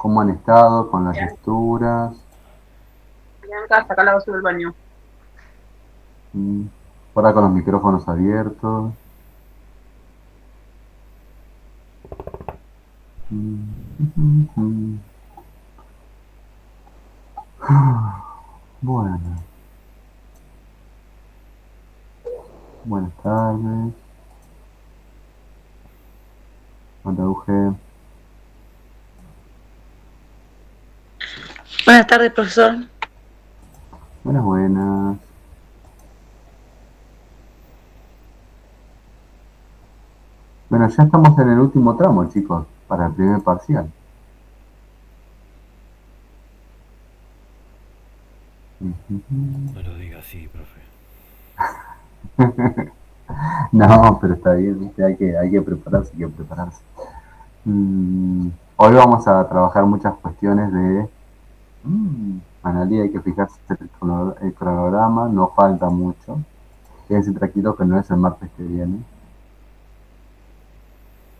¿Cómo han estado con las lecturas? Bianca, saca la basura del baño. Mm, Por acá con los micrófonos abiertos. Mm. Bueno, buenas tardes. Hola, Euge. Buenas tardes, profesor. Buenas, buenas. Bueno, ya estamos en el último tramo, chicos, para el primer parcial. No lo diga así, profe. No, pero está bien, ¿viste? Hay que prepararse, hay que prepararse. Hoy vamos a trabajar muchas cuestiones de analía, hay que fijarse el cronograma, no falta mucho. Quédense tranquilos que no es el martes que viene.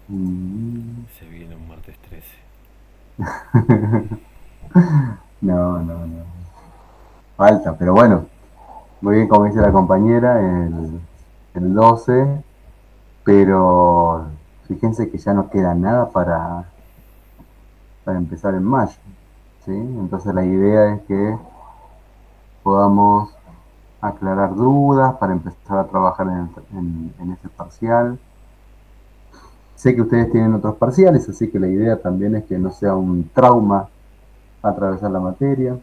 Mm, Se viene un martes 13. No, no, no. Falta, pero bueno, muy bien como dice la compañera, el 12, pero fíjense que ya no queda nada para empezar en mayo, ¿sí? Entonces la idea es que podamos aclarar dudas para empezar a trabajar en ese parcial. Sé que ustedes tienen otros parciales, así que la idea también es que no sea un trauma atravesar la materia.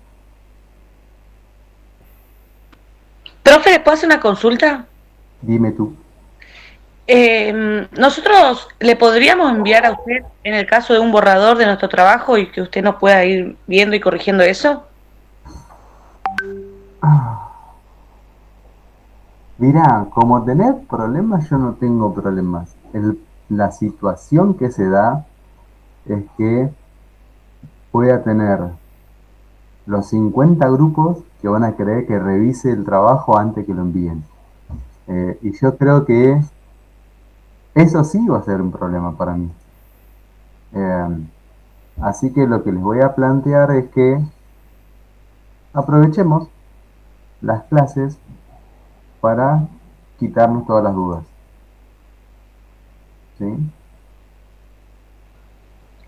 Profe, ¿le puedo hacer una consulta? Dime tú. Nosotros le podríamos enviar a usted, en el caso de un borrador de nuestro trabajo y que usted nos pueda ir viendo y corrigiendo eso. Mirá, como tener problemas, yo no tengo problemas. La situación que se da es que voy a tener los 50 grupos que van a querer que revise el trabajo antes que lo envíen. Y yo creo que eso sí va a ser un problema para mí. Eh, Así que lo que les voy a plantear es que aprovechemos las clases para quitarnos todas las dudas. ¿Sí?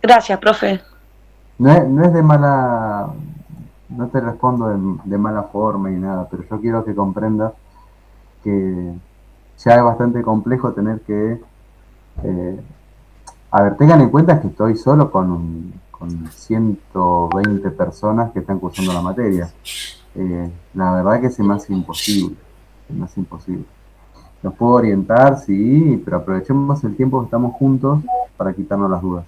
Gracias, profe. No es de mala, no te respondo de mala forma ni nada, pero yo quiero que comprendas que ya es bastante complejo tener que, eh, a ver, tengan en cuenta que estoy solo con 120 personas que están cursando la materia. La verdad que se me hace imposible, se me hace imposible. Nos puedo orientar, sí, pero aprovechemos el tiempo que estamos juntos para quitarnos las dudas.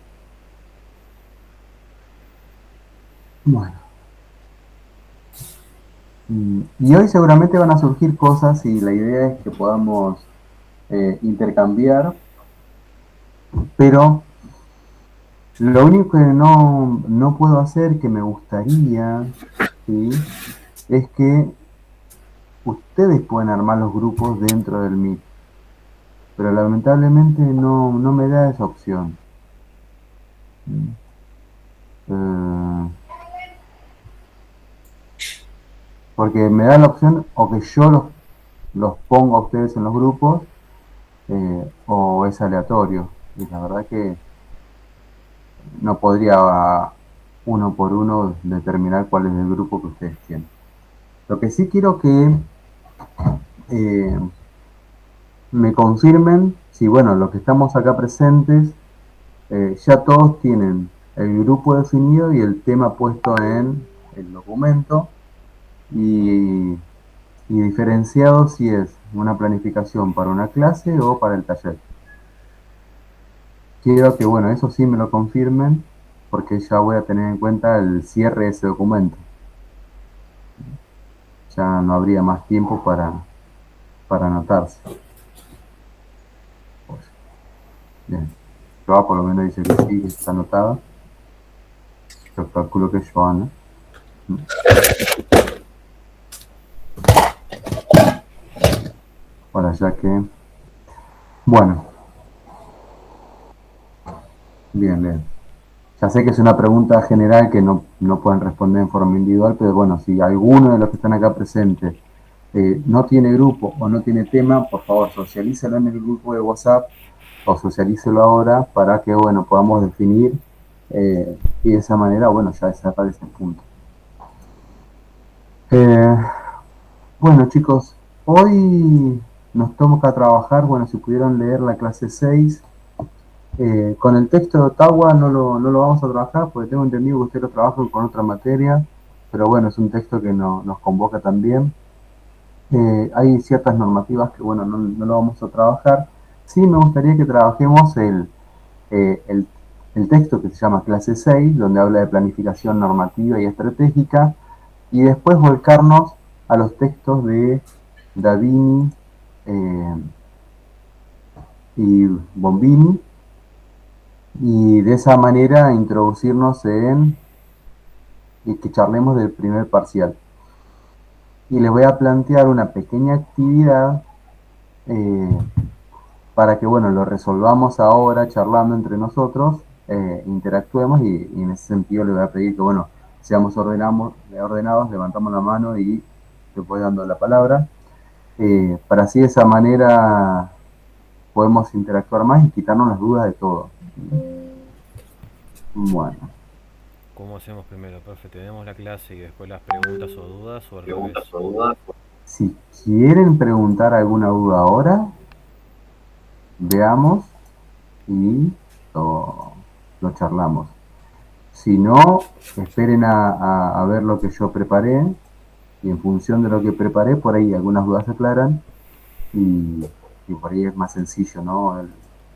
Bueno, y hoy seguramente van a surgir cosas y la idea es que podamos intercambiar, pero lo único que no puedo hacer, que me gustaría, ¿sí? Es que ustedes pueden armar los grupos dentro del Meet, pero lamentablemente no me da esa opción. Eh, Porque me da la opción o que yo los pongo a ustedes en los grupos o es aleatorio. Y la verdad que no podría uno por uno determinar cuál es el grupo que ustedes tienen. Lo que sí quiero que eh, me confirmen si, bueno, los que estamos acá presentes, ya todos tienen el grupo definido y el tema puesto en el documento y, y diferenciado si es una planificación para una clase o para el taller. Quiero que, bueno, eso sí me lo confirmen porque ya voy a tener en cuenta el cierre de ese documento. Ya no habría más tiempo para anotarse. Pues, bien, Joa por lo menos dice que sí, que está anotado. Yo calculo que es Joana. Para ya que, bueno, bien, bien. Ya sé que es una pregunta general que no pueden responder en forma individual, pero bueno, si alguno de los que están acá presentes no tiene grupo o no tiene tema, por favor, socialícelo en el grupo de WhatsApp o socialícelo ahora para que, bueno, podamos definir y de esa manera, bueno, ya cerrar ese punto. Bueno, chicos, hoy nos toca trabajar, bueno, si pudieron leer la clase 6, con el texto de Ottawa no lo vamos a trabajar porque tengo entendido que usted lo trabaja con otra materia, pero bueno, es un texto que nos convoca también. Hay ciertas normativas que, bueno, no lo vamos a trabajar. Sí me gustaría que trabajemos eh, el, el texto que se llama clase 6, donde habla de planificación normativa y estratégica, y después volcarnos a los textos de Davini y Bombini, y de esa manera introducirnos y que charlemos del primer parcial. Y les voy a plantear una pequeña actividad eh, para que, bueno, lo resolvamos ahora charlando entre nosotros, interactuemos y en ese sentido le voy a pedir que, bueno, seamos ordenados, levantamos la mano y te voy dando la palabra, para así de esa manera podemos interactuar más y quitarnos las dudas de todo. Bueno. ¿Cómo hacemos primero, profe? ¿Tenemos la clase y después las preguntas o dudas o al revés? Si quieren preguntar alguna duda ahora, veamos y lo charlamos. Si no, esperen a ver lo que yo preparé y en función de lo que preparé, por ahí algunas dudas se aclaran y por ahí es más sencillo, ¿no? A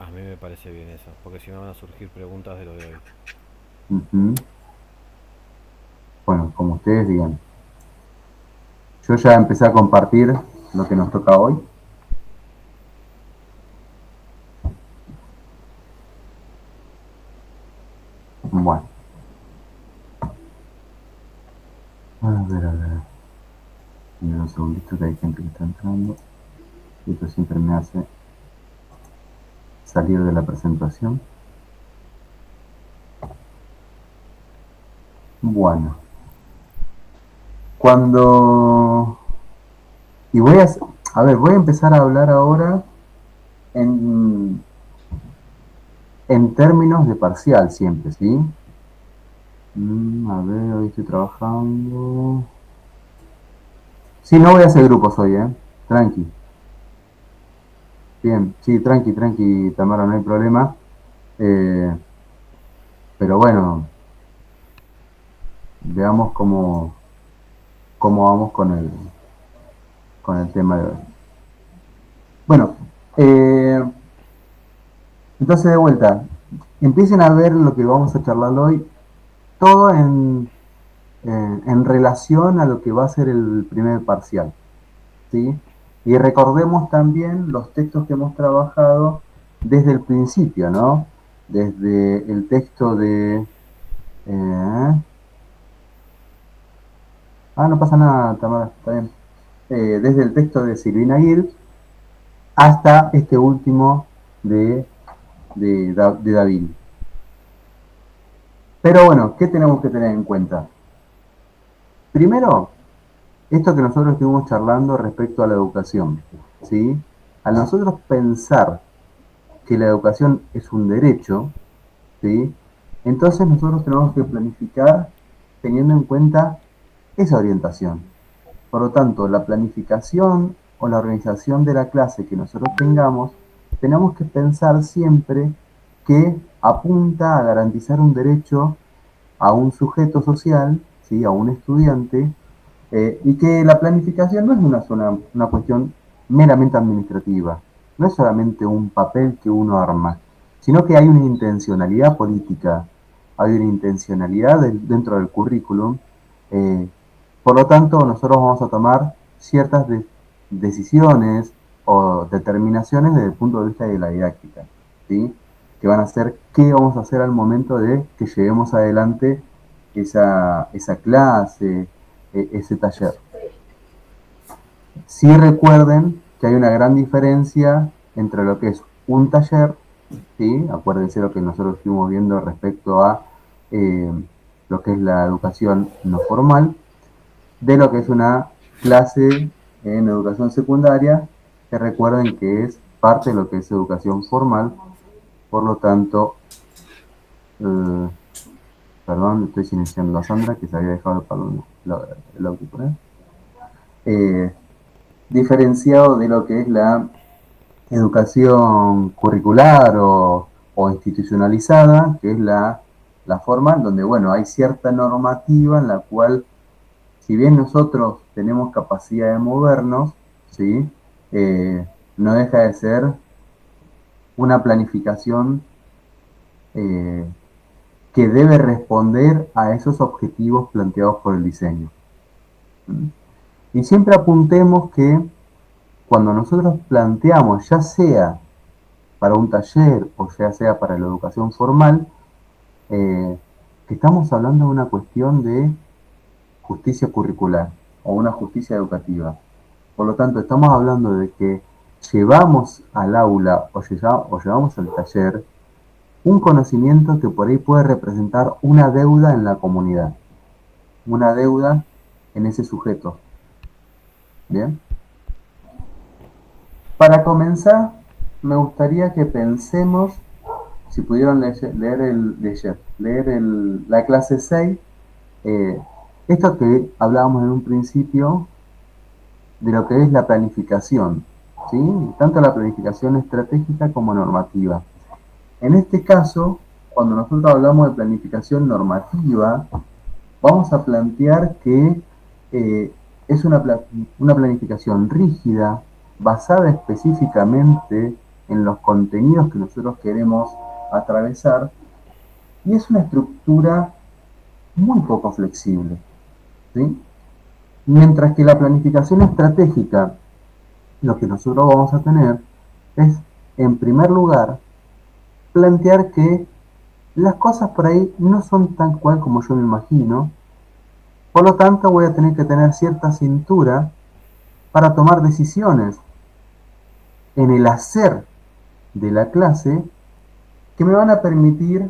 mí me parece bien eso, porque si no van a surgir preguntas de lo de hoy. Bueno, como ustedes digan. Yo ya empecé a compartir lo que nos toca hoy. Bueno. A ver, a ver. Un segundito que hay gente que está entrando. Y esto siempre me hace salir de la presentación. Bueno. Cuando... Y voy voy a empezar a hablar ahora en términos de parcial siempre, ¿sí? A ver, hoy estoy trabajando... Sí, no voy a hacer grupos hoy, tranqui. Bien, sí, tranqui, Tamara, no hay problema. Pero bueno, veamos cómo vamos con el tema de hoy. Bueno, entonces de vuelta, empiecen a ver lo que vamos a charlar hoy, todo en relación a lo que va a ser el primer parcial, ¿sí? Y recordemos también los textos que hemos trabajado desde el principio, ¿no? Desde el texto de... no pasa nada, Tamara, está bien. Desde el texto de Silvina Gill hasta este último de David. Pero bueno, ¿qué tenemos que tener en cuenta? Primero, esto que nosotros estuvimos charlando respecto a la educación, ¿sí? Al nosotros pensar que la educación es un derecho, ¿sí? Entonces nosotros tenemos que planificar teniendo en cuenta esa orientación. Por lo tanto, la planificación o la organización de la clase que nosotros tengamos, tenemos que pensar siempre que apunta a garantizar un derecho a un sujeto social, ¿sí? A un estudiante, y que la planificación no es una cuestión meramente administrativa, no es solamente un papel que uno arma, sino que hay una intencionalidad política, hay una intencionalidad dentro del currículum. eh, por lo tanto, nosotros vamos a tomar ciertas decisiones o determinaciones desde el punto de vista de la didáctica, ¿sí? Que van a ser qué vamos a hacer al momento de que llevemos adelante esa clase, ese taller. Sí recuerden que hay una gran diferencia entre lo que es un taller, ¿sí? Acuérdense lo que nosotros estuvimos viendo respecto a lo que es la educación no formal, de lo que es una clase en educación secundaria, que recuerden que es parte de lo que es educación formal, por lo tanto, eh, perdón, estoy silenciando a Sandra, que se había dejado el auricular, eh, diferenciado de lo que es la educación curricular o institucionalizada, que es la formal, donde, bueno, hay cierta normativa en la cual, si bien nosotros tenemos capacidad de movernos, ¿sí? No deja de ser una planificación eh, que debe responder a esos objetivos planteados por el diseño. Y siempre apuntemos que cuando nosotros planteamos, ya sea para un taller o ya sea para la educación formal, que estamos hablando de una cuestión de justicia curricular o una justicia educativa. Por lo tanto, estamos hablando de que llevamos al aula o llevamos al taller un conocimiento que por ahí puede representar una deuda en la comunidad, una deuda en ese sujeto. ¿Bien? Para comenzar, me gustaría que pensemos, si pudieron leer la clase 6, esto que hablábamos en un principio de lo que es la planificación, ¿sí? Tanto la planificación estratégica como normativa. En este caso, cuando nosotros hablamos de planificación normativa, vamos a plantear que es una planificación rígida, basada específicamente en los contenidos que nosotros queremos atravesar, y es una estructura muy poco flexible, ¿sí? Mientras que la planificación estratégica, lo que nosotros vamos a tener es, en primer lugar, plantear que las cosas por ahí no son tan cual como yo me imagino, por lo tanto voy a tener que tener cierta cintura para tomar decisiones en el hacer de la clase que me van a permitir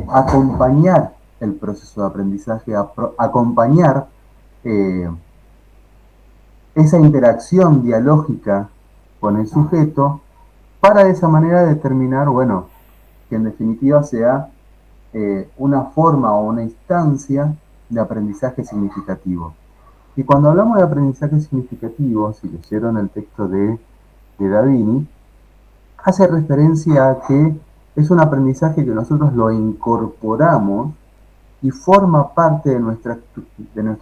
acompañar el proceso de aprendizaje, acompañar eh, esa interacción dialógica con el sujeto para de esa manera determinar, bueno, que en definitiva sea una forma o una instancia de aprendizaje significativo. Y cuando hablamos de aprendizaje significativo, si leyeron el texto de Davini, hace referencia a que es un aprendizaje que nosotros lo incorporamos y forma parte de nuestra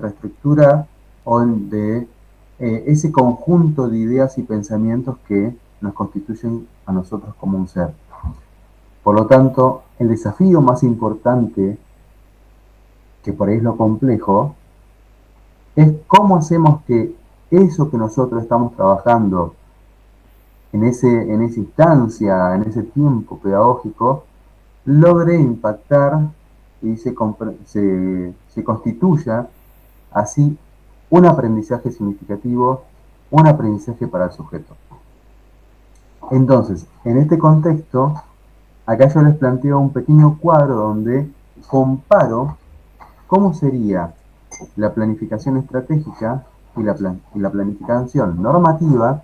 estructura o de ese conjunto de ideas y pensamientos que nos constituyen a nosotros como un ser. Por lo tanto, el desafío más importante, que por ahí es lo complejo, es cómo hacemos que eso que nosotros estamos trabajando en esa instancia, en ese tiempo pedagógico, logre impactar y se constituya así un aprendizaje significativo, un aprendizaje para el sujeto. Entonces, en este contexto, acá yo les planteo un pequeño cuadro donde comparo cómo sería la planificación estratégica y la planificación normativa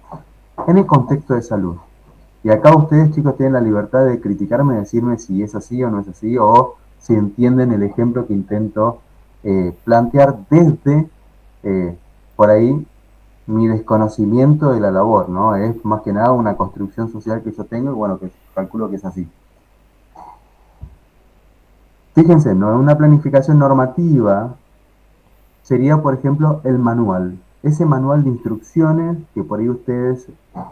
en el contexto de salud. Y acá ustedes, chicos, tienen la libertad de criticarme, decirme si es así o no es así, o si entienden el ejemplo que intento plantear desde, por ahí, mi desconocimiento de la labor, ¿no? Es más que nada una construcción social que yo tengo y bueno, que calculo que es así. Fíjense, ¿no? Una planificación normativa sería, por ejemplo, el manual. Ese manual de instrucciones que por ahí ustedes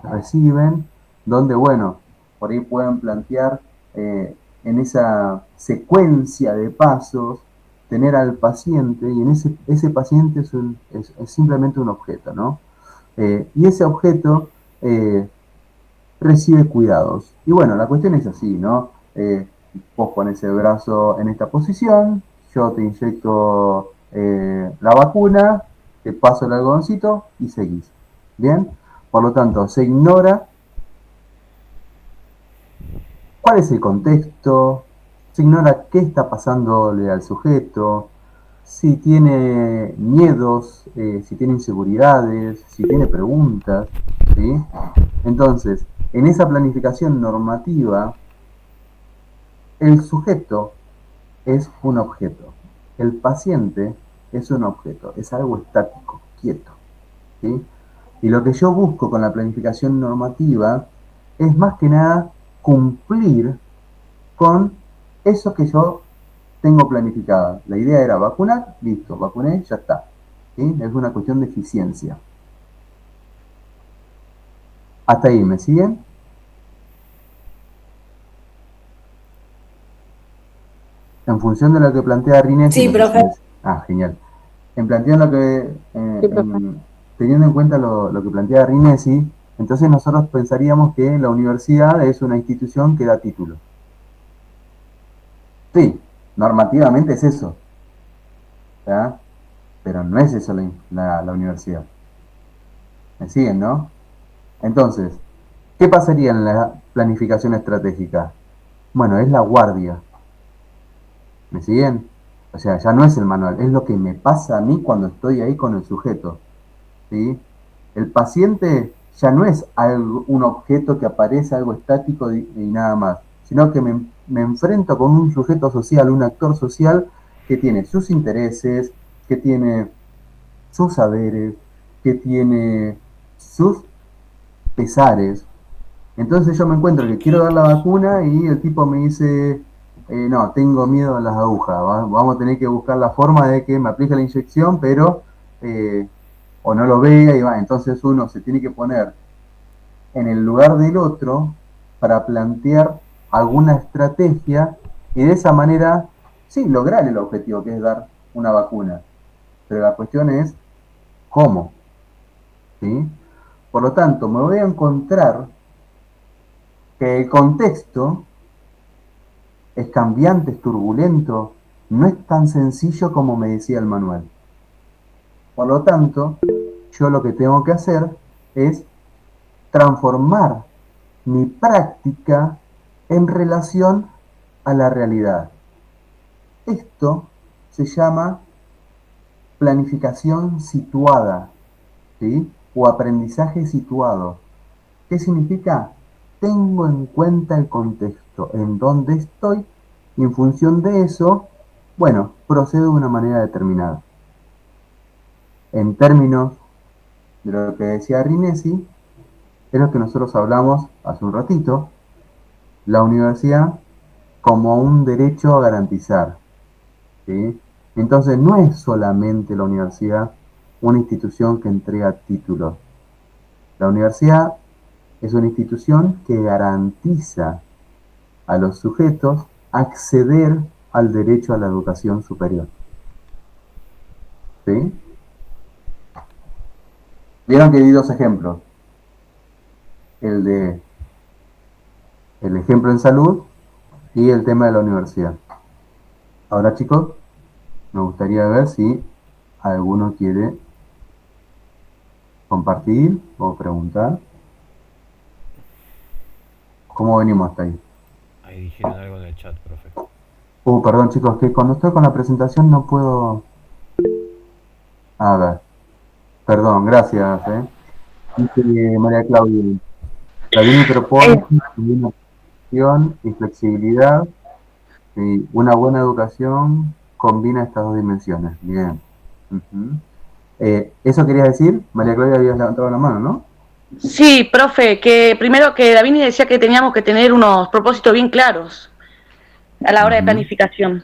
reciben, donde, bueno, por ahí pueden plantear en esa secuencia de pasos, tener al paciente, y en ese paciente es simplemente un objeto, ¿no? Y ese objeto recibe cuidados. Y bueno, la cuestión es así, ¿no? Vos pones el brazo en esta posición, yo te inyecto la vacuna, te paso el algodoncito y seguís. ¿Bien? Por lo tanto, se ignora cuál es el contexto, se ignora qué está pasándole al sujeto, si tiene miedos, si tiene inseguridades, si tiene preguntas, ¿sí? Entonces, en esa planificación normativa, el sujeto es un objeto, el paciente es un objeto, es algo estático, quieto, ¿sí? Y lo que yo busco con la planificación normativa es más que nada cumplir con eso que yo tengo planificada. La idea era vacunar, listo, vacuné, ya está. ¿Sí? Es una cuestión de eficiencia. Hasta ahí, ¿me siguen? En función de lo que plantea Rinés y Sí, no sé si profe. es... Ah, genial. En planteando lo que, Sí, profe. teniendo en cuenta lo que plantea Rinesi, entonces nosotros pensaríamos que la universidad es una institución que da título. Sí, normativamente es eso, ¿ya? Pero no es eso la universidad. ¿Me siguen, no? Entonces, ¿qué pasaría en la planificación estratégica? Bueno, es la guardia. ¿Me siguen? O sea, ya no es el manual, es lo que me pasa a mí cuando estoy ahí con el sujeto. ¿Sí? El paciente ya no es algo, un objeto que aparece, algo estático y nada más, sino que me enfrento con un sujeto social, un actor social que tiene sus intereses, que tiene sus saberes, que tiene sus pesares. Entonces yo me encuentro que quiero dar la vacuna y el tipo me dice, no, tengo miedo a las agujas, vamos a tener que buscar la forma de que me aplique la inyección, pero o no lo vea y va, entonces uno se tiene que poner en el lugar del otro para plantear alguna estrategia y de esa manera, sí, lograr el objetivo que es dar una vacuna. Pero la cuestión es cómo, ¿sí? Por lo tanto, me voy a encontrar que el contexto es cambiante, es turbulento, no es tan sencillo como me decía el manual. Por lo tanto, yo lo que tengo que hacer es transformar mi práctica en relación a la realidad. Esto se llama planificación situada, ¿sí? O aprendizaje situado. ¿Qué significa? Tengo en cuenta el contexto en donde estoy y en función de eso, bueno, procedo de una manera determinada. En términos de lo que decía Rinesi, es lo que nosotros hablamos hace un ratito, la universidad como un derecho a garantizar, ¿sí? Entonces no es solamente la universidad una institución que entrega títulos. La universidad es una institución que garantiza a los sujetos acceder al derecho a la educación superior. ¿Sí? Vieron que di dos ejemplos. El de el ejemplo en salud y el tema de la universidad. Ahora, chicos, me gustaría ver si alguno quiere compartir o preguntar. ¿Cómo venimos hasta ahí? Ahí dijeron algo en el chat, profe. Perdón, chicos, que cuando estoy con la presentación no puedo. A ver, perdón, gracias. Dice María Claudia. David propone Eh, combinación y flexibilidad y una buena educación combina estas dos dimensiones. Bien. Ujú. ¿Eso querías decir? María Claudia, habías levantado la mano, ¿no? sí, profe, que primero que Davini decía que teníamos que tener unos propósitos bien claros a la hora de Ujú. planificación,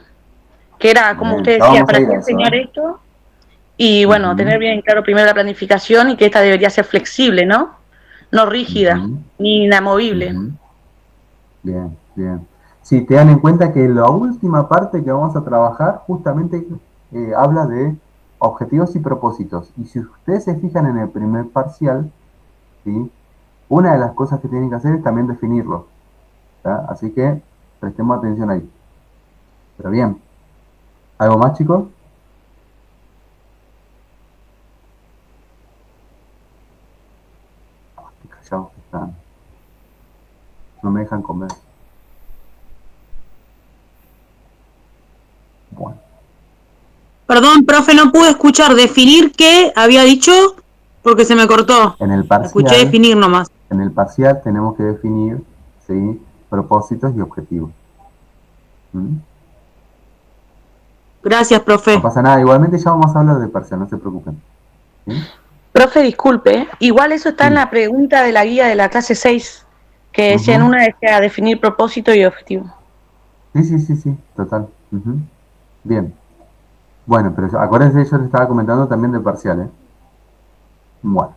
que era, como Bien, usted ya decía, vamos a ¿para ir qué a eso, enseñar ¿eh? esto? Y bueno, Ujú, tener bien claro primero la planificación y que esta debería ser flexible, ¿no? No rígida ujú, ni inamovible. ujú. Bien, bien. Sí, te dan en cuenta que la última parte que vamos a trabajar justamente habla de objetivos y propósitos. Y si ustedes se fijan en el primer parcial, ¿sí? Una de las cosas que tienen que hacer es también definirlo. ¿Tá? Así que prestemos atención ahí. Pero bien, ¿algo más, chicos? Qué callados que están. No me dejan comer. Perdón, profe, no pude escuchar. ¿Definir qué había dicho? Porque se me cortó. En el Escuché parcial, definir nomás. en el parcial tenemos que definir, ¿sí?, propósitos y objetivos. ¿Mm? Gracias, No profe. pasa nada, igualmente ya vamos a hablar de parcial, no se preocupen. ¿Sí? Profe, disculpe. Igual eso está en Sí. la pregunta de la guía de la clase 6, que decía en Ujú. una decía definir propósito y objetivo. Sí, sí, sí, sí, total. Ujú. Bien. Bueno, pero acuérdense, yo les estaba comentando también del parcial, ¿eh? Bueno.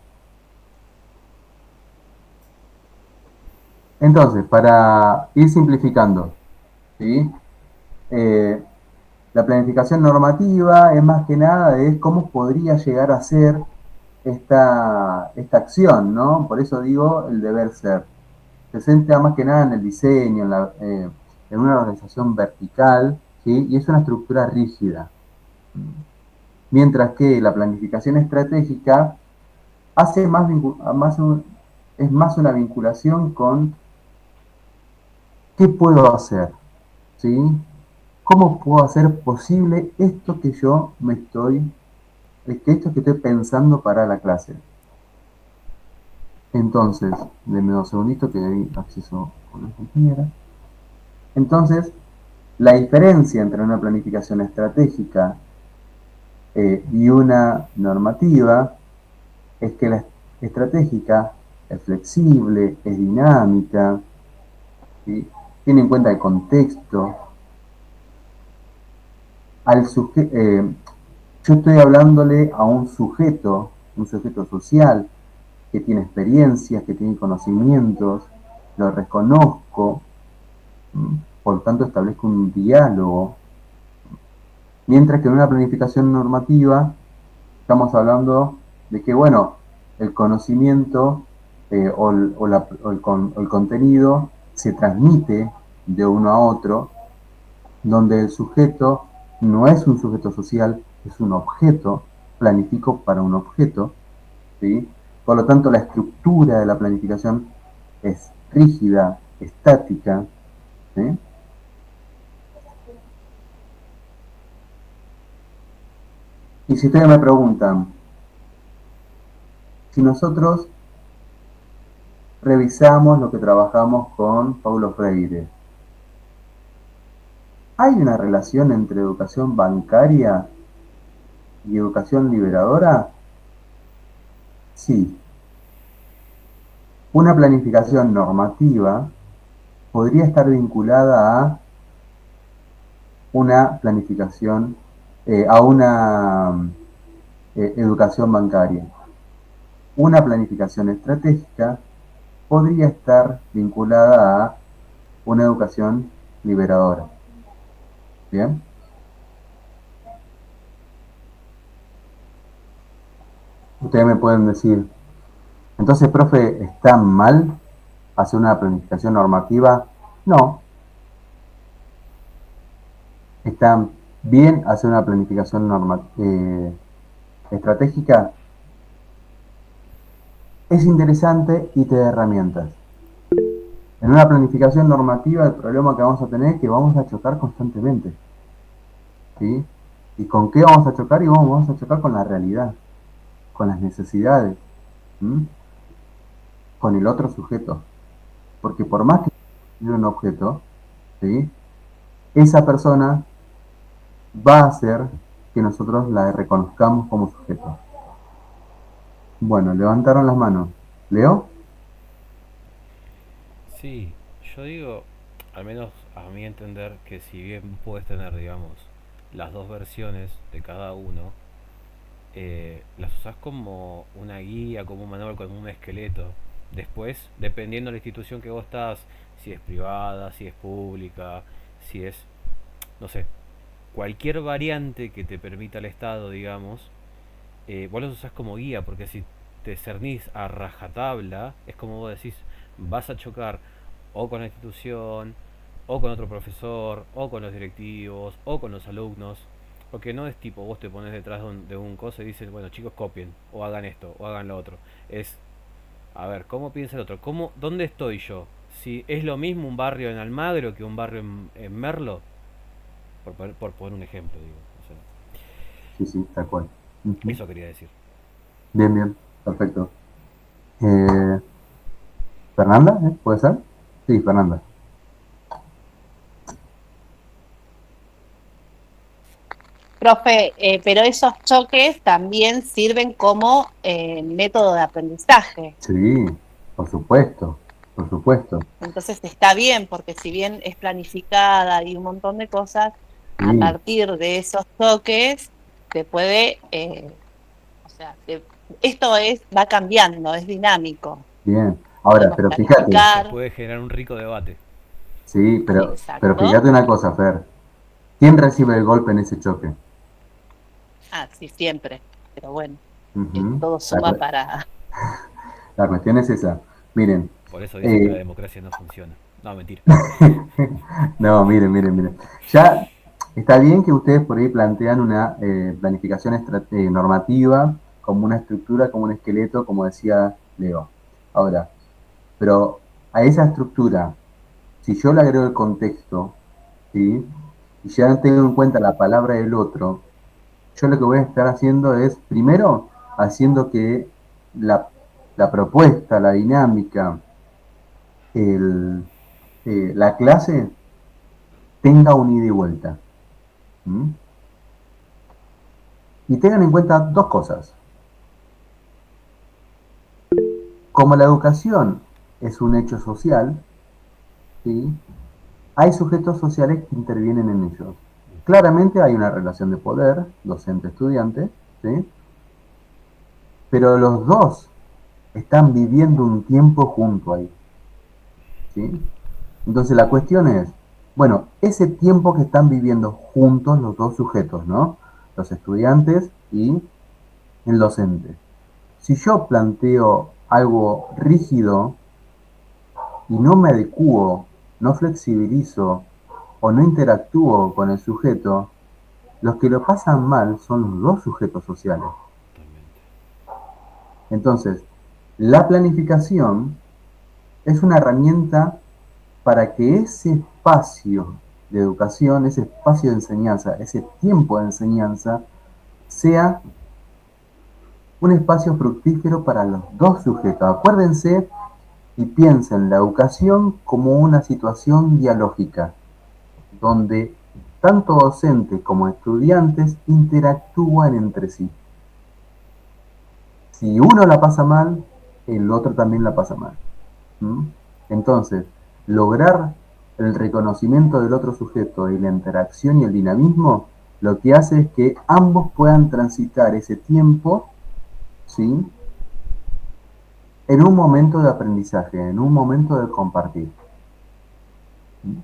Entonces, para ir simplificando, ¿sí? Eh, la planificación normativa es más que nada de cómo podría llegar a ser esta acción, ¿no? Por eso digo el deber ser. Se centra más que nada en el diseño, en una organización vertical, ¿sí? Y es una estructura rígida. Mientras que la planificación estratégica hace es más una vinculación con qué puedo hacer, ¿sí? ¿Cómo puedo hacer posible esto que yo esto que estoy pensando para la clase? Entonces, denme dos segunditos que doy acceso a una compañera. Entonces, la diferencia entre una planificación estratégica y una normativa es que la estratégica es flexible, es dinámica, ¿sí? Tiene en cuenta el contexto. Yo estoy hablándole a un sujeto social, que tiene experiencias, que tiene conocimientos, lo reconozco, por lo tanto establezco un diálogo, mientras que en una planificación normativa estamos hablando de que, bueno, el conocimiento o el contenido se transmite de uno a otro, donde el sujeto no es un sujeto social, es un objeto, planifico para un objeto, ¿sí? Por lo tanto, la estructura de la planificación es rígida, estática, ¿sí? Y si ustedes me preguntan, si nosotros revisamos lo que trabajamos con Paulo Freire, ¿hay una relación entre educación bancaria y educación liberadora? Sí. Una planificación normativa podría estar vinculada a una planificación, a una educación bancaria. Una planificación estratégica podría estar vinculada a una educación liberadora. ¿Bien? Ustedes me pueden decir, entonces, profe, ¿está mal hacer una planificación normativa? No. ¿Está bien hacer una planificación estratégica? Es interesante y te da herramientas. En una planificación normativa el problema que vamos a tener es que vamos a chocar constantemente, ¿sí? ¿Y con qué vamos a chocar? Y vamos a chocar con la realidad, con las necesidades, ¿m? Con el otro sujeto. Porque por más que sea un objeto, ¿sí?, esa persona va a hacer que nosotros la reconozcamos como sujeto. Bueno, levantaron las manos. ¿Leo? Sí, yo digo, al menos a mi entender, que si bien puedes tener, digamos, las dos versiones de cada uno, las usás como una guía, como un manual, como un esqueleto. Después, dependiendo de la institución que vos estás, si es privada, si es pública, si es, no sé, cualquier variante que te permita el Estado, digamos, vos los usás como guía, porque si te cernís a rajatabla, es como vos decís, vas a chocar o con la institución, o con otro profesor, o con los directivos, o con los alumnos. Porque no es tipo, vos te pones detrás de un coso y dices, bueno chicos, copien, o hagan esto, o hagan lo otro. Es, a ver, ¿cómo piensa el otro? ¿Dónde estoy yo? Si es lo mismo un barrio en Almagro que un barrio en Merlo, por poner un ejemplo, digo. O sea, sí, sí, tal cual. Ujú. Eso quería decir. Bien, bien, perfecto. Eh, ¿Fernanda? ¿Puede ser? Sí, Fernanda. Profe, pero esos choques también sirven como método de aprendizaje. Sí, por supuesto, por supuesto. Entonces está bien, porque si bien es planificada y un montón de cosas, a Sí, partir de esos toques se puede, o sea, esto va cambiando, es dinámico. bien. Ahora, Podemos pero fíjate, Se planificar, puede generar un rico debate. sí, pero exacto. fíjate una cosa, Fer. ¿Quién recibe el golpe en ese choque? Ah, sí, siempre. Pero bueno, Ujú. todo La, suma cu- para... la cuestión es esa. Miren, Por eso dicen que la eh, democracia no funciona. No, mentira. no, miren, miren, miren. Ya está bien que ustedes por ahí plantean una planificación normativa como una estructura, como un esqueleto, como decía Leo. Ahora, pero a esa estructura, si yo le agrego el contexto, ¿sí? Y ya tengo en cuenta la palabra del otro, yo lo que voy a estar haciendo es, primero, haciendo que la, la propuesta, la dinámica, el, la clase tenga un ida y vuelta. ¿Mm? Y tengan en cuenta dos cosas. Como la educación es un hecho social, ¿sí? Hay sujetos sociales que intervienen en ellos. Claramente hay una relación de poder, docente-estudiante, ¿sí? Pero los dos están viviendo un tiempo junto ahí. ¿Sí? Entonces la cuestión es, bueno, ese tiempo que están viviendo juntos los dos sujetos, ¿no? Los estudiantes y el docente. Si yo planteo algo rígido y no me adecuo, no flexibilizo o no interactúo con el sujeto, los que lo pasan mal son los dos sujetos sociales. Totalmente. Entonces, la planificación es una herramienta para que ese espacio de educación, ese espacio de enseñanza, ese tiempo de enseñanza, sea un espacio fructífero para los dos sujetos. Acuérdense y piensen la educación como una situación dialógica, donde tanto docentes como estudiantes interactúan entre sí. Si uno la pasa mal, el otro también la pasa mal. ¿Mm? Entonces, lograr el reconocimiento del otro sujeto y la interacción y el dinamismo, lo que hace es que ambos puedan transitar ese tiempo, ¿sí? En un momento de aprendizaje, en un momento de compartir. ¿Mm?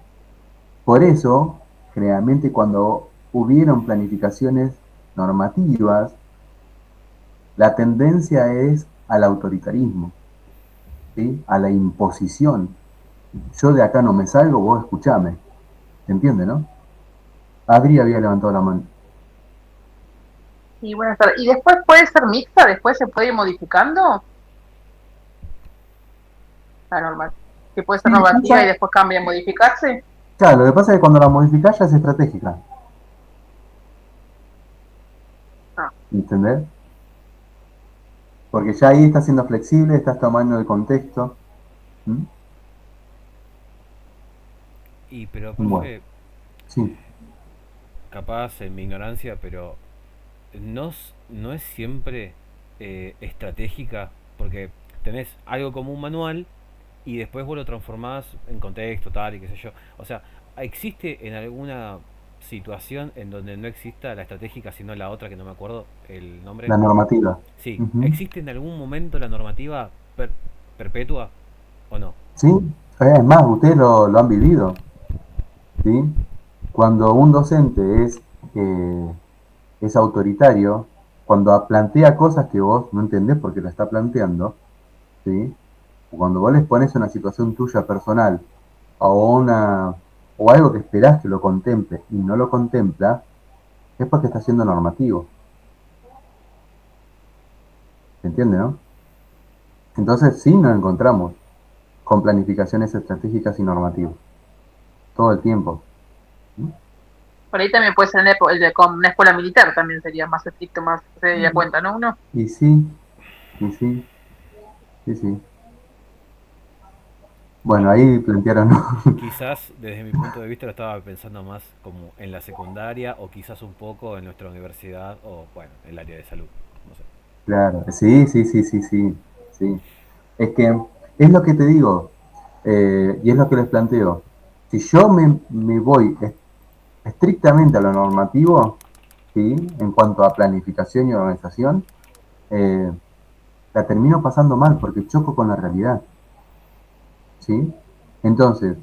Por eso, generalmente cuando hubieron planificaciones normativas, la tendencia es al autoritarismo, ¿sí? A la imposición. Yo de acá no me salgo, vos escuchame. ¿Se entiende, no? Adri había levantado la mano. Y buenas tardes. ¿Y después puede ser mixta? ¿Después se puede ir modificando la norma? Que puede ser Sí, normativa y pasa, después cambia en modificarse. claro, lo que pasa es que cuando la modificás ya es estratégica. Ah, ¿Entendés? Porque ya ahí estás siendo flexible, estás tomando el contexto. ¿Mm? Y pero, Bueno, profe, sí, capaz en mi ignorancia, pero no es siempre estratégica, porque tenés algo como un manual y después vos lo transformás en contexto, tal y qué sé yo. O sea, ¿existe en alguna situación en donde no exista la estratégica, sino la otra que no me acuerdo el nombre? la normativa. Sí, Ujú. ¿existe en algún momento la normativa perpetua o no? Sí, es más, ustedes lo han vivido. ¿Sí? Cuando un docente eh, es autoritario, cuando plantea cosas que vos no entendés porque lo está planteando, ¿sí? Cuando vos les pones una situación tuya personal o, una, o algo que esperás que lo contemple y no lo contempla, es porque está siendo normativo. ¿Se entiende, no? Entonces sí nos encontramos con planificaciones estratégicas y normativas. Todo el tiempo. ¿Sí? Por ahí también puede ser el de con una escuela militar, también sería más estricto, más se daría cuenta, ¿no? Uno. Y sí, y sí, sí, sí. Bueno, Bueno, ahí plantearon, ¿no? quizás desde mi punto de vista lo estaba pensando más como en la secundaria o quizás un poco en nuestra universidad o bueno, en el área de salud. No sé. Claro, sí, sí, sí, sí, sí, sí. Es que es lo que te digo, y es lo que les planteo. Si yo me voy estrictamente a lo normativo, ¿sí? En cuanto a planificación y organización, eh, la termino pasando mal porque choco con la realidad, ¿sí? Entonces,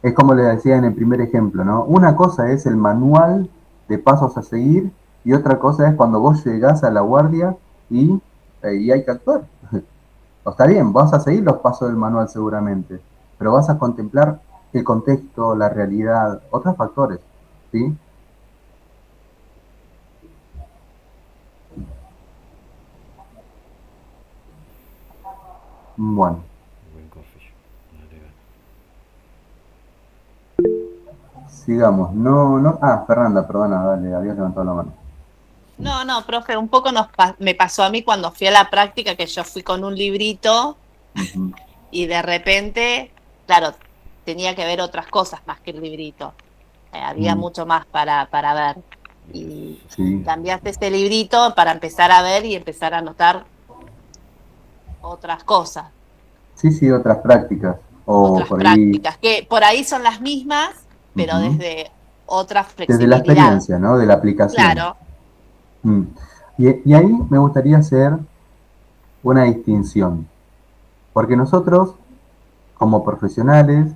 es como les decía en el primer ejemplo, ¿no? Una cosa es el manual de pasos a seguir y otra cosa es cuando vos llegás a la guardia y hay que actuar. O está bien, vas a seguir los pasos del manual seguramente, pero vas a contemplar el contexto, la realidad, otros factores, ¿sí? Bueno, Buen coffee. Dale, gana. sigamos. No, no. Ah, Fernanda, perdona, dale, habías levantado la mano. No, no, profe, un poco me pasó a mí cuando fui a la práctica que yo fui con un librito Ujú. y de repente, claro, tenía que ver otras cosas más que el librito. Había Mm, mucho más para ver. Y Y eso sí. sí, cambiaste este librito para empezar a ver y empezar a notar otras cosas, sí, sí, otras prácticas. O otras por ahí, prácticas, que por ahí son las mismas, pero ujú, desde otra desde la flexibilidad. experiencia, ¿no? De la aplicación. Claro, Mm. Y ahí me gustaría hacer una distinción, porque nosotros, como profesionales,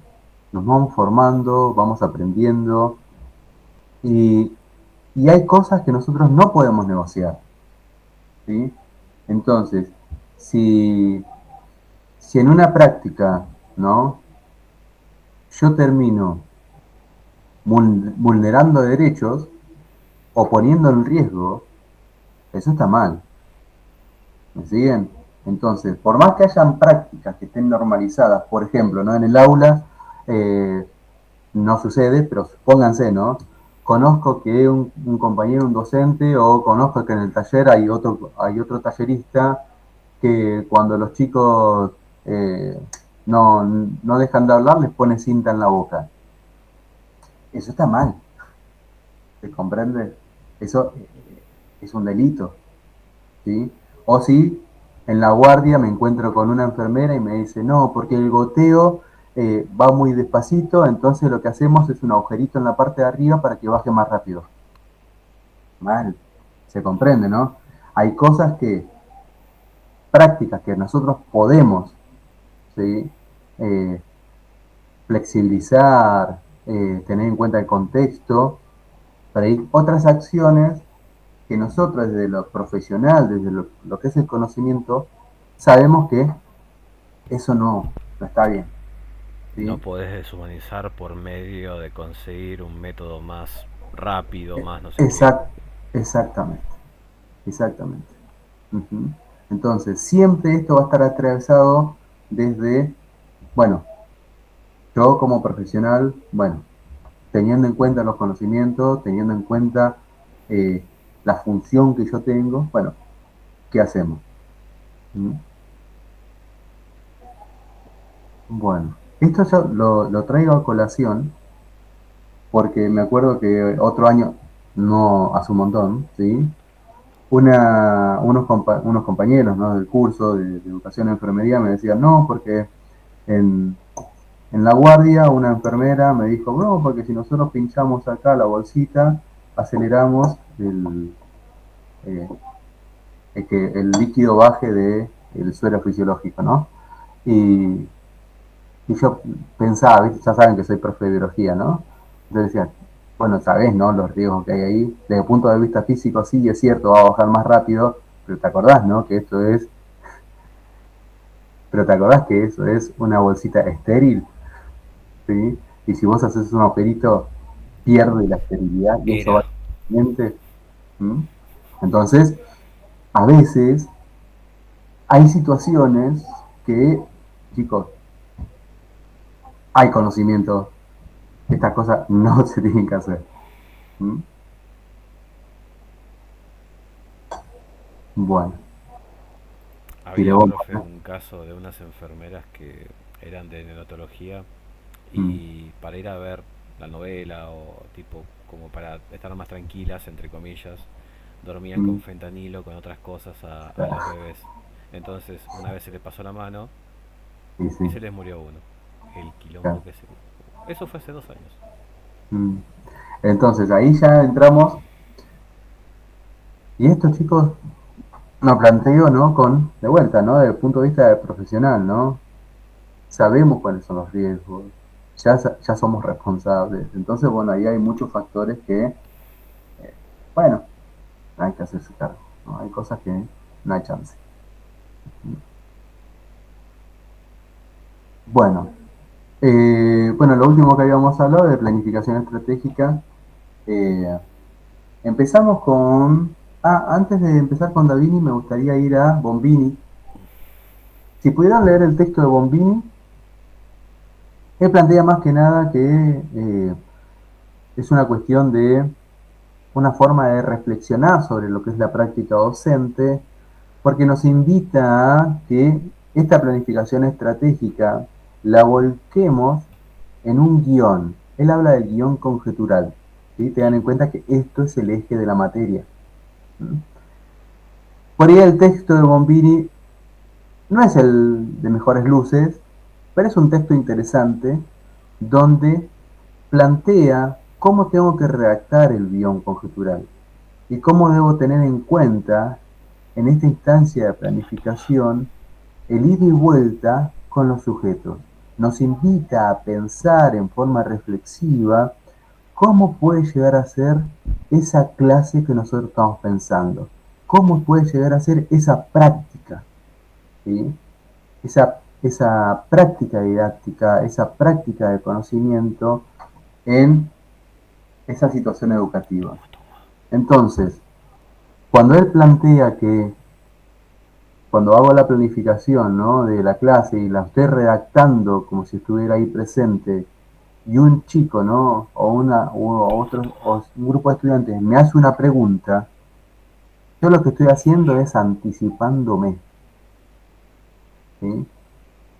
nos vamos formando, vamos aprendiendo, y, y hay cosas que nosotros no podemos negociar, ¿sí? Entonces, si, si en una práctica, ¿no? Yo termino vulnerando derechos o poniendo en riesgo, eso está mal. ¿Me siguen? Entonces, por más que hayan prácticas que estén normalizadas, por ejemplo, ¿no? En el aula eh, no sucede, pero pónganse, ¿no? Conozco que un compañero, un docente, o conozco que en el taller hay otro tallerista que cuando los chicos eh, no dejan de hablar, les pone cinta en la boca. Eso está mal, ¿se comprende? Eso es un delito, ¿sí? O si en la guardia me encuentro con una enfermera y me dice, no, porque el goteo va muy despacito, entonces lo que hacemos es un agujerito en la parte de arriba para que baje más rápido. Mal, se comprende, ¿no? Hay cosas que, prácticas que nosotros podemos, ¿sí? Eh, flexibilizar, tener en cuenta el contexto, pero hay otras acciones que nosotros desde lo profesional, desde lo que es el conocimiento, sabemos que eso no está bien. No ¿Sí? podés deshumanizar por medio de conseguir un método más rápido, más no sé qué. Exact, exactamente, exactamente. Ujú. Entonces, siempre esto va a estar atravesado desde, bueno, yo como profesional, bueno, teniendo en cuenta los conocimientos, teniendo en cuenta eh, la función que yo tengo, bueno, ¿qué hacemos? ¿Mm? Bueno, esto yo lo traigo a colación porque me acuerdo que otro año, no hace un montón, ¿sí? Unos compañeros, ¿no? Del curso de educación en enfermería me decían, no, porque en, en la guardia una enfermera me dijo, no, porque si nosotros pinchamos acá la bolsita, aceleramos eh, que el líquido baje del suero fisiológico, ¿no? Y, y yo pensaba, ¿viste? Ya saben que soy profe de biología, ¿no? Entonces decía, bueno, sabés, ¿no? Los riesgos que hay ahí. Desde el punto de vista físico, sí, es cierto, va a bajar más rápido, pero te acordás, ¿no? Pero te acordás que eso es una bolsita estéril, ¿sí? Y si vos haces un agujerito, pierde la esterilidad y eso va Era. al siguiente. ¿Mm? Entonces, a veces hay situaciones que, chicos, hay conocimiento, estas cosas no se tienen que hacer. ¿Mm? Bueno, tiré Había, bomba, profe, ¿no? un caso de unas enfermeras que eran de neonatología Mm, y para ir a ver la novela o tipo como para estar más tranquilas, entre comillas, dormían con mm, fentanilo, con otras cosas a los ah, bebés. Entonces una vez se les pasó la mano sí, y sí, se les murió uno. El quilombo claro. que se... Eso fue hace 2 años. Mm. Entonces ahí ya entramos, y esto chicos, me planteo, ¿no? De vuelta, ¿no? Desde el punto de vista de profesional, ¿no? Sabemos cuáles son los riesgos, ya somos responsables. Entonces, bueno, ahí hay muchos factores que, bueno, hay que hacerse cargo, ¿no? Hay cosas que no hay chance. Bueno, bueno, lo último que habíamos hablado de planificación estratégica, eh, empezamos con... Ah, antes de empezar con Davini, me gustaría ir a Bombini. Si pudieran leer el texto de Bombini, él plantea más que nada que es una cuestión de una forma de reflexionar sobre lo que es la práctica docente, porque nos invita a que esta planificación estratégica la volquemos en un guión. Él habla del guión conjetural. ¿Sí? Tengan en cuenta que esto es el eje de la materia. ¿Mm? Por ahí el texto de Bombini no es el de mejores luces, pero es un texto interesante donde plantea cómo tengo que redactar el guión conjetural y cómo debo tener en cuenta en esta instancia de planificación el ida y vuelta con los sujetos. Nos invita a pensar en forma reflexiva cómo puede llegar a ser esa clase que nosotros estamos pensando, cómo puede llegar a ser esa práctica, ¿sí? Esa práctica didáctica, esa práctica de conocimiento en esa situación educativa. Entonces, cuando él plantea que cuando hago la planificación, ¿no? De la clase y la estoy redactando como si estuviera ahí presente y un chico, ¿no? O un grupo de estudiantes me hace una pregunta, yo lo que estoy haciendo es anticipándome, ¿sí?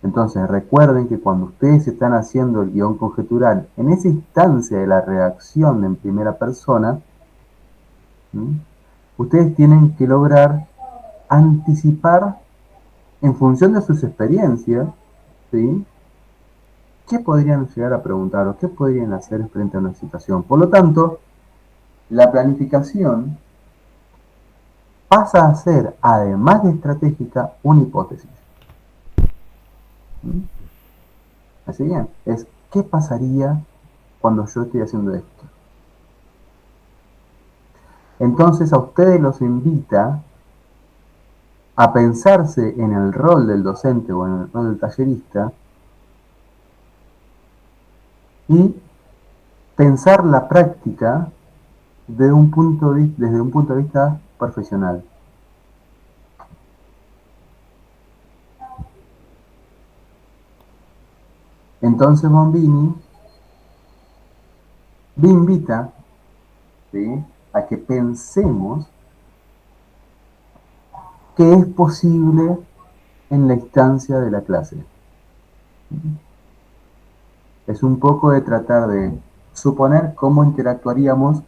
Entonces recuerden que cuando ustedes están haciendo el guión conjetural, en esa instancia de la redacción en primera persona, ¿sí? Ustedes tienen que lograr anticipar en función de sus experiencias, ¿sí? ¿Qué podrían llegar a preguntar o qué podrían hacer frente a una situación? Por lo tanto, la planificación pasa a ser, además de estratégica, una hipótesis. ¿Mm? Así bien, es ¿qué pasaría cuando yo estoy haciendo esto? Entonces a ustedes los invita a pensarse en el rol del docente o en el rol del tallerista y pensar la práctica desde un punto de vista profesional. Entonces Bombini me invita, ¿sí? A que pensemos qué es posible en la instancia de la clase. Es un poco de tratar de suponer cómo interactuaríamos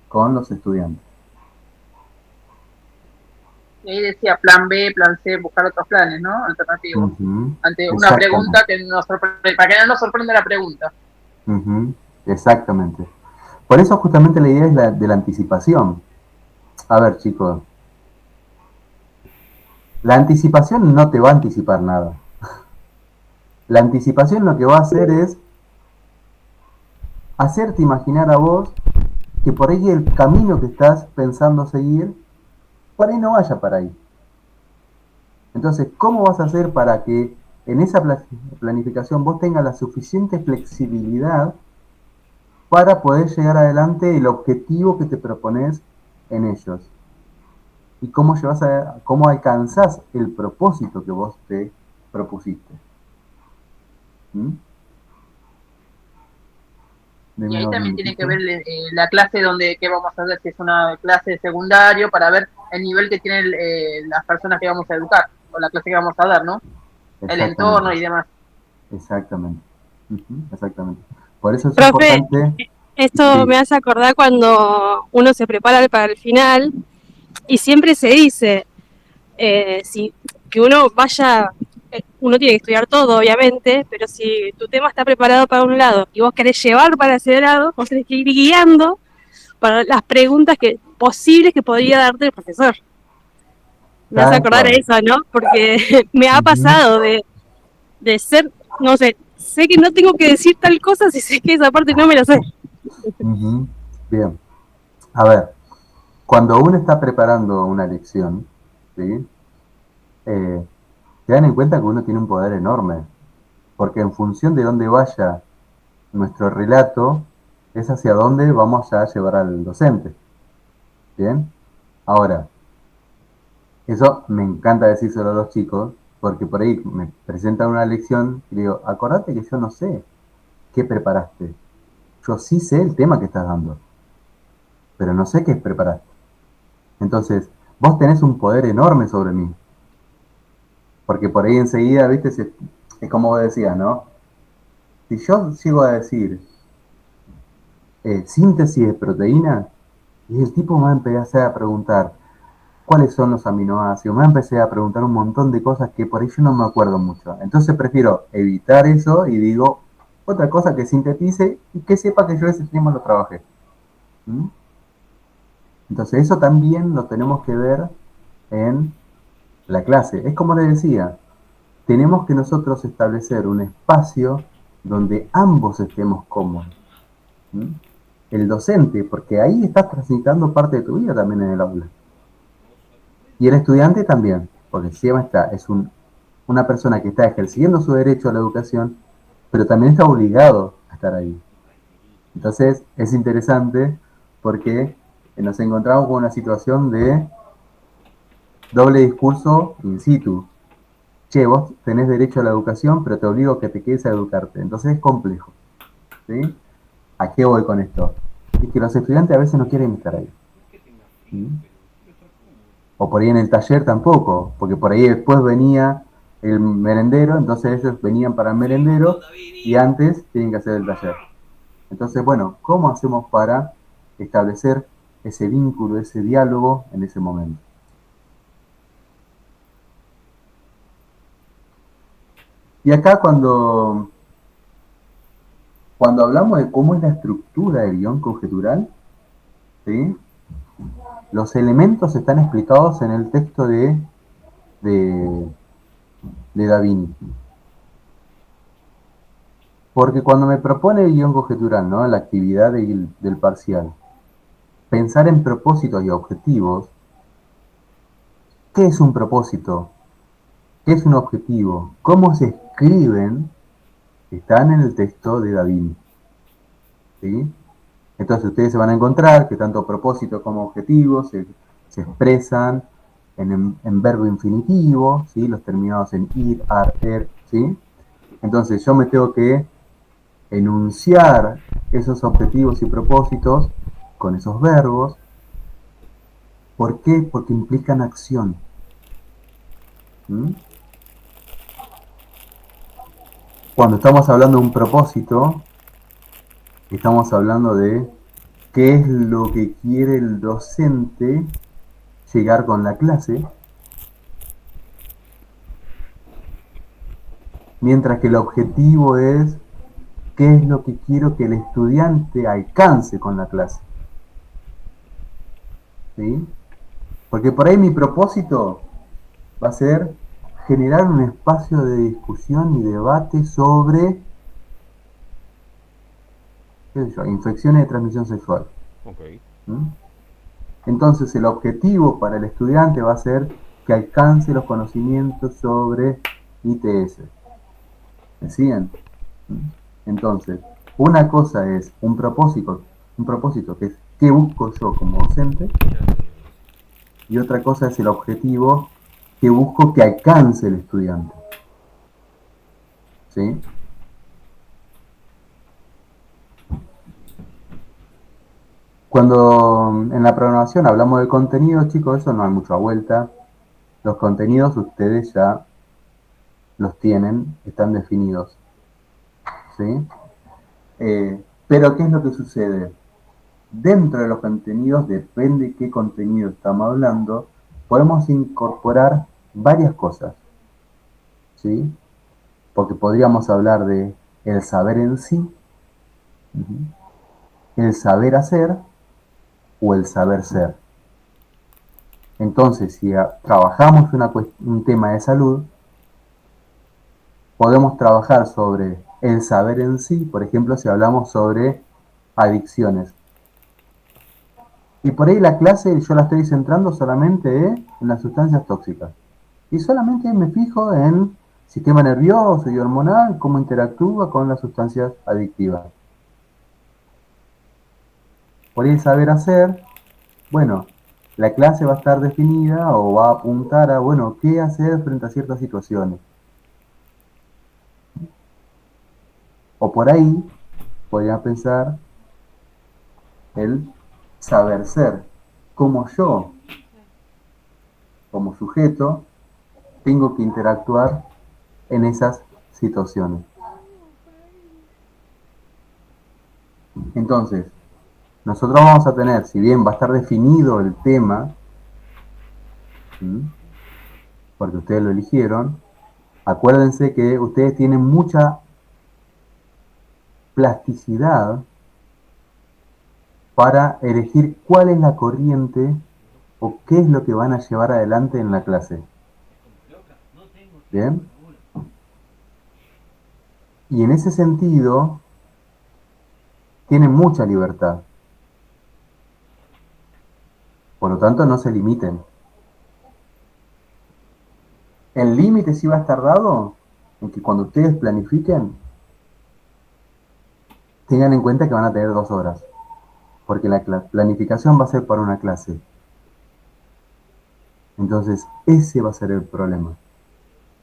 con los estudiantes. Y ahí decía plan B, plan C, buscar otros planes, ¿no? Alternativos. Ujú, Ante una exactamente. pregunta que nos sorprende, para que no nos sorprenda la pregunta. Ujú, exactamente. Por eso justamente la idea es la de la anticipación. A ver, chicos, la anticipación no te va a anticipar nada. La anticipación lo que va a hacer es hacerte imaginar a vos que por ahí el camino que estás pensando seguir, por ahí no vaya para ahí. Entonces, ¿cómo vas a hacer para que en esa planificación vos tengas la suficiente flexibilidad para poder llegar adelante el objetivo que te propones en ellos? ¿Y cómo alcanzás el propósito que vos te propusiste? ¿Mm? Y ahí menos un también tiene que minutito. ver la clase que vamos a ver, si es una clase de secundario, para ver el nivel que tienen las personas que vamos a educar, o la clase que vamos a dar, ¿no? El Exactamente, entorno y demás. exactamente. Exactamente. Por eso es Profe, importante, esto me sí, hace acordar cuando uno se prepara para el final y siempre se dice, si, que uno vaya, uno tiene que estudiar todo, obviamente, pero si tu tema está preparado para un lado y vos querés llevar para ese lado, vos tenés que ir guiando para las preguntas posibles que podría darte el profesor. Me hace tal acordar a cual. eso, ¿no? Porque me ha Ujú, pasado de ser, no sé que no tengo que decir tal cosa si sé que esa parte no me la sé. ujú. Bien, a ver, cuando uno está preparando una lección, ¿sí? Eh, Tengan en cuenta que uno tiene un poder enorme, porque en función de dónde vaya nuestro relato, es hacia dónde vamos a llevar al docente. Bien, ahora, eso me encanta decírselo a los chicos, porque por ahí me presentan una lección y digo, acordate que yo no sé qué preparaste. Yo sí sé el tema que estás dando, pero no sé qué preparaste. Entonces, vos tenés un poder enorme sobre mí, porque por ahí enseguida, viste, es como vos decías, ¿no? Si yo llego a decir síntesis de proteína, y el tipo me va a empezar a preguntar cuáles son los aminoácidos, me va a empezar a preguntar un montón de cosas que por ahí yo no me acuerdo mucho. Entonces prefiero evitar eso y digo otra cosa que sintetice y que sepa que yo ese tema lo trabajé. ¿Mm? Entonces eso también lo tenemos que ver en la clase. Es como les decía, tenemos que nosotros establecer un espacio donde ambos estemos cómodos. ¿Mm? El docente, porque ahí estás transitando parte de tu vida también en el aula. Y el estudiante también, porque encima es una persona que está ejerciendo su derecho a la educación, pero también está obligado a estar ahí. Entonces es interesante porque nos encontramos con una situación de doble discurso in situ. Che, vos tenés derecho a la educación, pero te obligo a que te quedes a educarte. Entonces es complejo. ¿Sí? ¿A qué voy con esto? Y que los estudiantes a veces no quieren estar ahí. ¿Sí? O por ahí en el taller tampoco, porque por ahí después venía el merendero, entonces ellos venían para el merendero y antes tienen que hacer el taller. Entonces, bueno, ¿cómo hacemos para establecer ese vínculo, ese diálogo en ese momento? Y acá cuando hablamos de cómo es la estructura del guión conjetural, ¿sí? Los elementos están explicados en el texto de, de Da Vinci. Porque cuando me propone el guión conjetural, ¿no? La actividad del parcial, pensar en propósitos y objetivos, ¿qué es un propósito? ¿Qué es un objetivo? ¿Cómo se escriben? Están en el texto de Da Vinci. ¿Sí? Entonces ustedes se van a encontrar que tanto propósito como objetivo se expresan en verbo infinitivo, ¿sí? Los terminados en ir, ar, er, ¿sí? Entonces yo me tengo que enunciar esos objetivos y propósitos con esos verbos. ¿Por qué? Porque implican acción. ¿Mm? Cuando estamos hablando de un propósito, estamos hablando de qué es lo que quiere el docente llegar con la clase, mientras que el objetivo es qué es lo que quiero que el estudiante alcance con la clase. ¿Sí? Porque por ahí mi propósito va a ser generar un espacio de discusión y debate sobre, qué sé yo, infecciones de transmisión sexual. Ok. ¿Mm? Entonces el objetivo para el estudiante va a ser que alcance los conocimientos sobre ITS. ¿Me siguen? ¿Mm? Entonces, una cosa es un propósito que es qué busco yo como docente, y otra cosa es el objetivo que busco que alcance el estudiante. ¿Sí? Cuando en la programación hablamos de contenido, chicos, eso no hay mucha vuelta. Los contenidos ustedes ya los tienen, están definidos. ¿Sí? Pero ¿qué es lo que sucede? Dentro de los contenidos, depende qué contenido estamos hablando, podemos incorporar varias cosas. ¿Sí? Porque podríamos hablar de el saber en sí, el saber hacer o el saber ser. Entonces, si trabajamos un tema de salud, podemos trabajar sobre el saber en sí, por ejemplo, si hablamos sobre adicciones. Y por ahí la clase yo la estoy centrando solamente en las sustancias tóxicas. Y solamente me fijo en sistema nervioso y hormonal, cómo interactúa con las sustancias adictivas. Por ahí el saber hacer, bueno, la clase va a estar definida o va a apuntar a, bueno, qué hacer frente a ciertas situaciones. O por ahí podría pensar el saber ser, cómo yo, como sujeto, tengo que interactuar en esas situaciones. Entonces, nosotros vamos a tener, si bien va a estar definido el tema, porque ustedes lo eligieron, acuérdense que ustedes tienen mucha plasticidad para elegir cuál es la corriente o qué es lo que van a llevar adelante en la clase. ¿Bien? Y en ese sentido, tienen mucha libertad. Por lo tanto, no se limiten. El límite sí va a estar dado en que cuando ustedes planifiquen, tengan en cuenta que van a tener 2 horas. Porque la planificación va a ser para una clase. Entonces, ese va a ser el problema.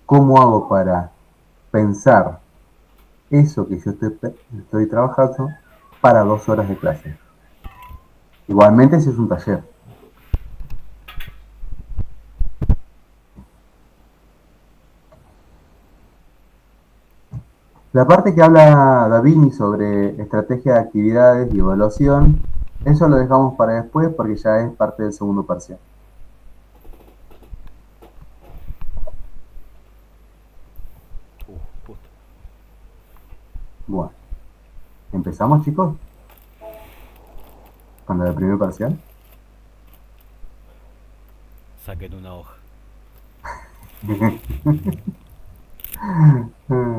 ¿Cómo hago para pensar eso que yo estoy trabajando para 2 horas de clase? Igualmente si es un taller. La parte que habla Davini sobre estrategia de actividades y evaluación, eso lo dejamos para después porque ya es parte del segundo parcial. Justo. Bueno, ¿empezamos, chicos? Con lo del primer parcial. Saquen una hoja.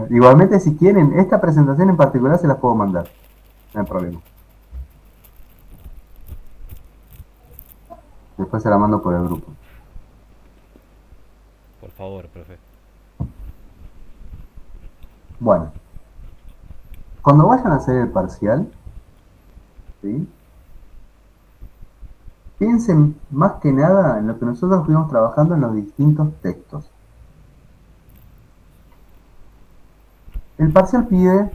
Igualmente, si quieren, esta presentación en particular se las puedo mandar. No hay problema. Después se la mando por el grupo. Por favor, profe. Bueno, cuando vayan a hacer el parcial, ¿sí? Piensen más que nada en lo que nosotros fuimos trabajando en los distintos textos. El parcial pide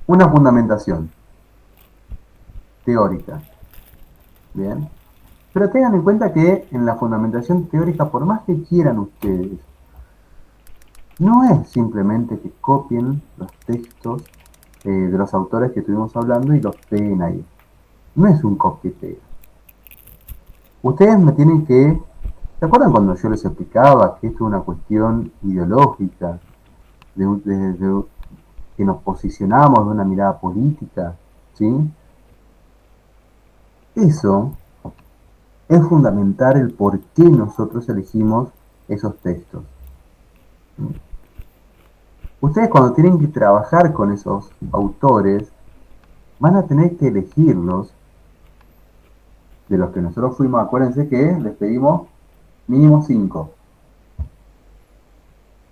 una fundamentación teórica. Bien. Pero tengan en cuenta que en la fundamentación teórica, por más que quieran ustedes, no es simplemente que copien los textos de los autores que estuvimos hablando y los peguen ahí. No es un copy-pega. Ustedes me tienen que... ¿Se acuerdan cuando yo les explicaba que esto es una cuestión ideológica? Que nos posicionamos de una mirada política, ¿sí? Eso es fundamental el por qué nosotros elegimos esos textos. Ustedes cuando tienen que trabajar con esos autores, van a tener que elegirlos de los que nosotros fuimos. Acuérdense que les pedimos mínimo 5.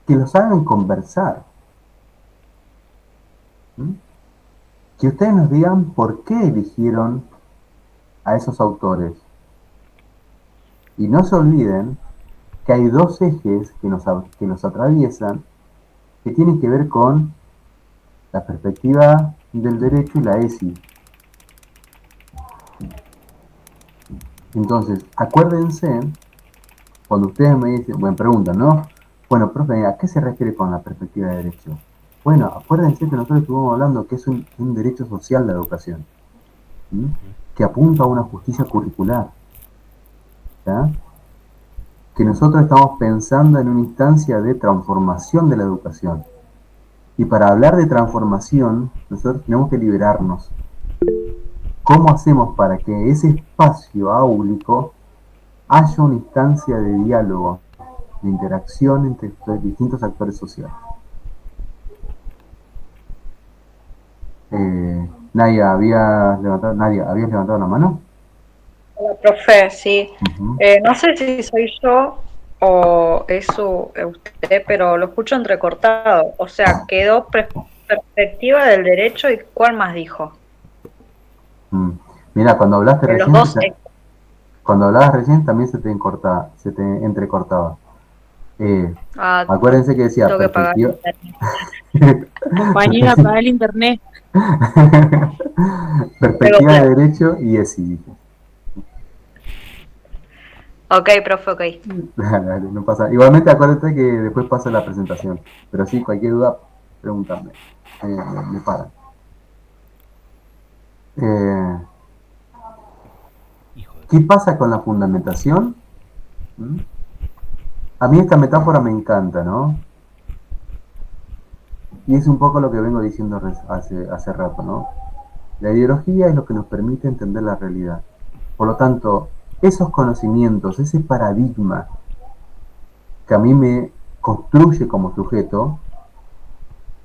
Que los hagan conversar. Que ustedes nos digan por qué eligieron a esos autores. Y no se olviden que hay 2 ejes que nos atraviesan, que tienen que ver con la perspectiva del derecho y la ESI. Entonces, acuérdense, cuando ustedes me dicen, bueno, preguntan, ¿no? Bueno, profe, ¿a qué se refiere con la perspectiva de derecho? Bueno, acuérdense que nosotros estuvimos hablando que es un derecho social la educación, ¿sí? Que apunta a una justicia curricular, ¿ya? Que nosotros estamos pensando en una instancia de transformación de la educación. Y para hablar de transformación, nosotros tenemos que liberarnos. ¿Cómo hacemos para que ese espacio áulico haya una instancia de diálogo, de interacción entre distintos actores sociales? Nadia, ¿habías levantado la mano? Hola, profe, sí. Uh-huh. No sé si soy yo o es usted, pero lo escucho entrecortado. O sea, quedó perspectiva del derecho y ¿cuál más dijo? Mira, cuando hablaste De los recién, dos. cuando hablabas recién también se te entrecortaba. Acuérdense que decía Tengo que pagar perspectiva. Compañera, para el internet. Perspectiva de derecho y ESI, dije. Ok, profe, ok. Dale, no pasa. Igualmente acuérdate que después pasa la presentación. Pero sí, cualquier duda, pregúntame. Me paran. ¿Qué pasa con la fundamentación? A mí esta metáfora me encanta, ¿no? Y es un poco lo que vengo diciendo hace rato, ¿no? La ideología es lo que nos permite entender la realidad. Por lo tanto, esos conocimientos, ese paradigma que a mí me construye como sujeto,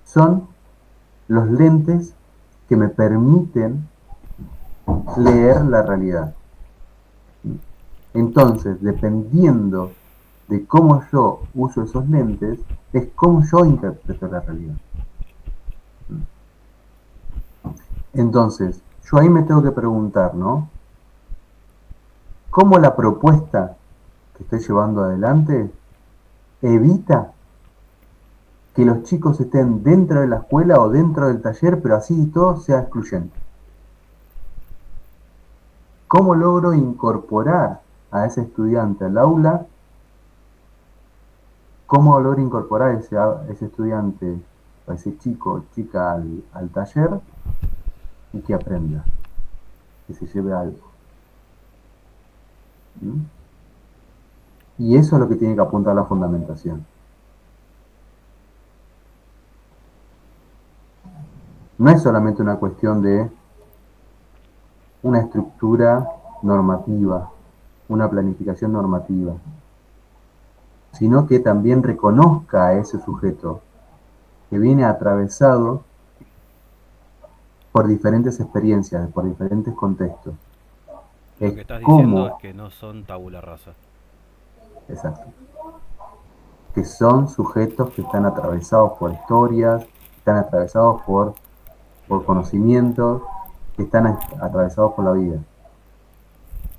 son los lentes que me permiten leer la realidad. Entonces, dependiendo de cómo yo uso esos lentes, es cómo yo interpreto la realidad. Entonces, yo ahí me tengo que preguntar, ¿no? ¿Cómo la propuesta que estoy llevando adelante evita que los chicos estén dentro de la escuela o dentro del taller, pero así y todo sea excluyente? ¿Cómo logro incorporar a ese estudiante al aula? ¿Cómo logro incorporar a ese estudiante, a ese chico o chica al taller y que aprenda, que se lleve algo? ¿Mm? Y eso es lo que tiene que apuntar la fundamentación. No es solamente una cuestión de una estructura normativa, una planificación normativa, sino que también reconozca a ese sujeto que viene atravesado por diferentes experiencias, por diferentes contextos. Lo que estás diciendo es que no son tabula rasa. Exacto. Que son sujetos que están atravesados por historias, están atravesados por conocimientos, que están atravesados por la vida.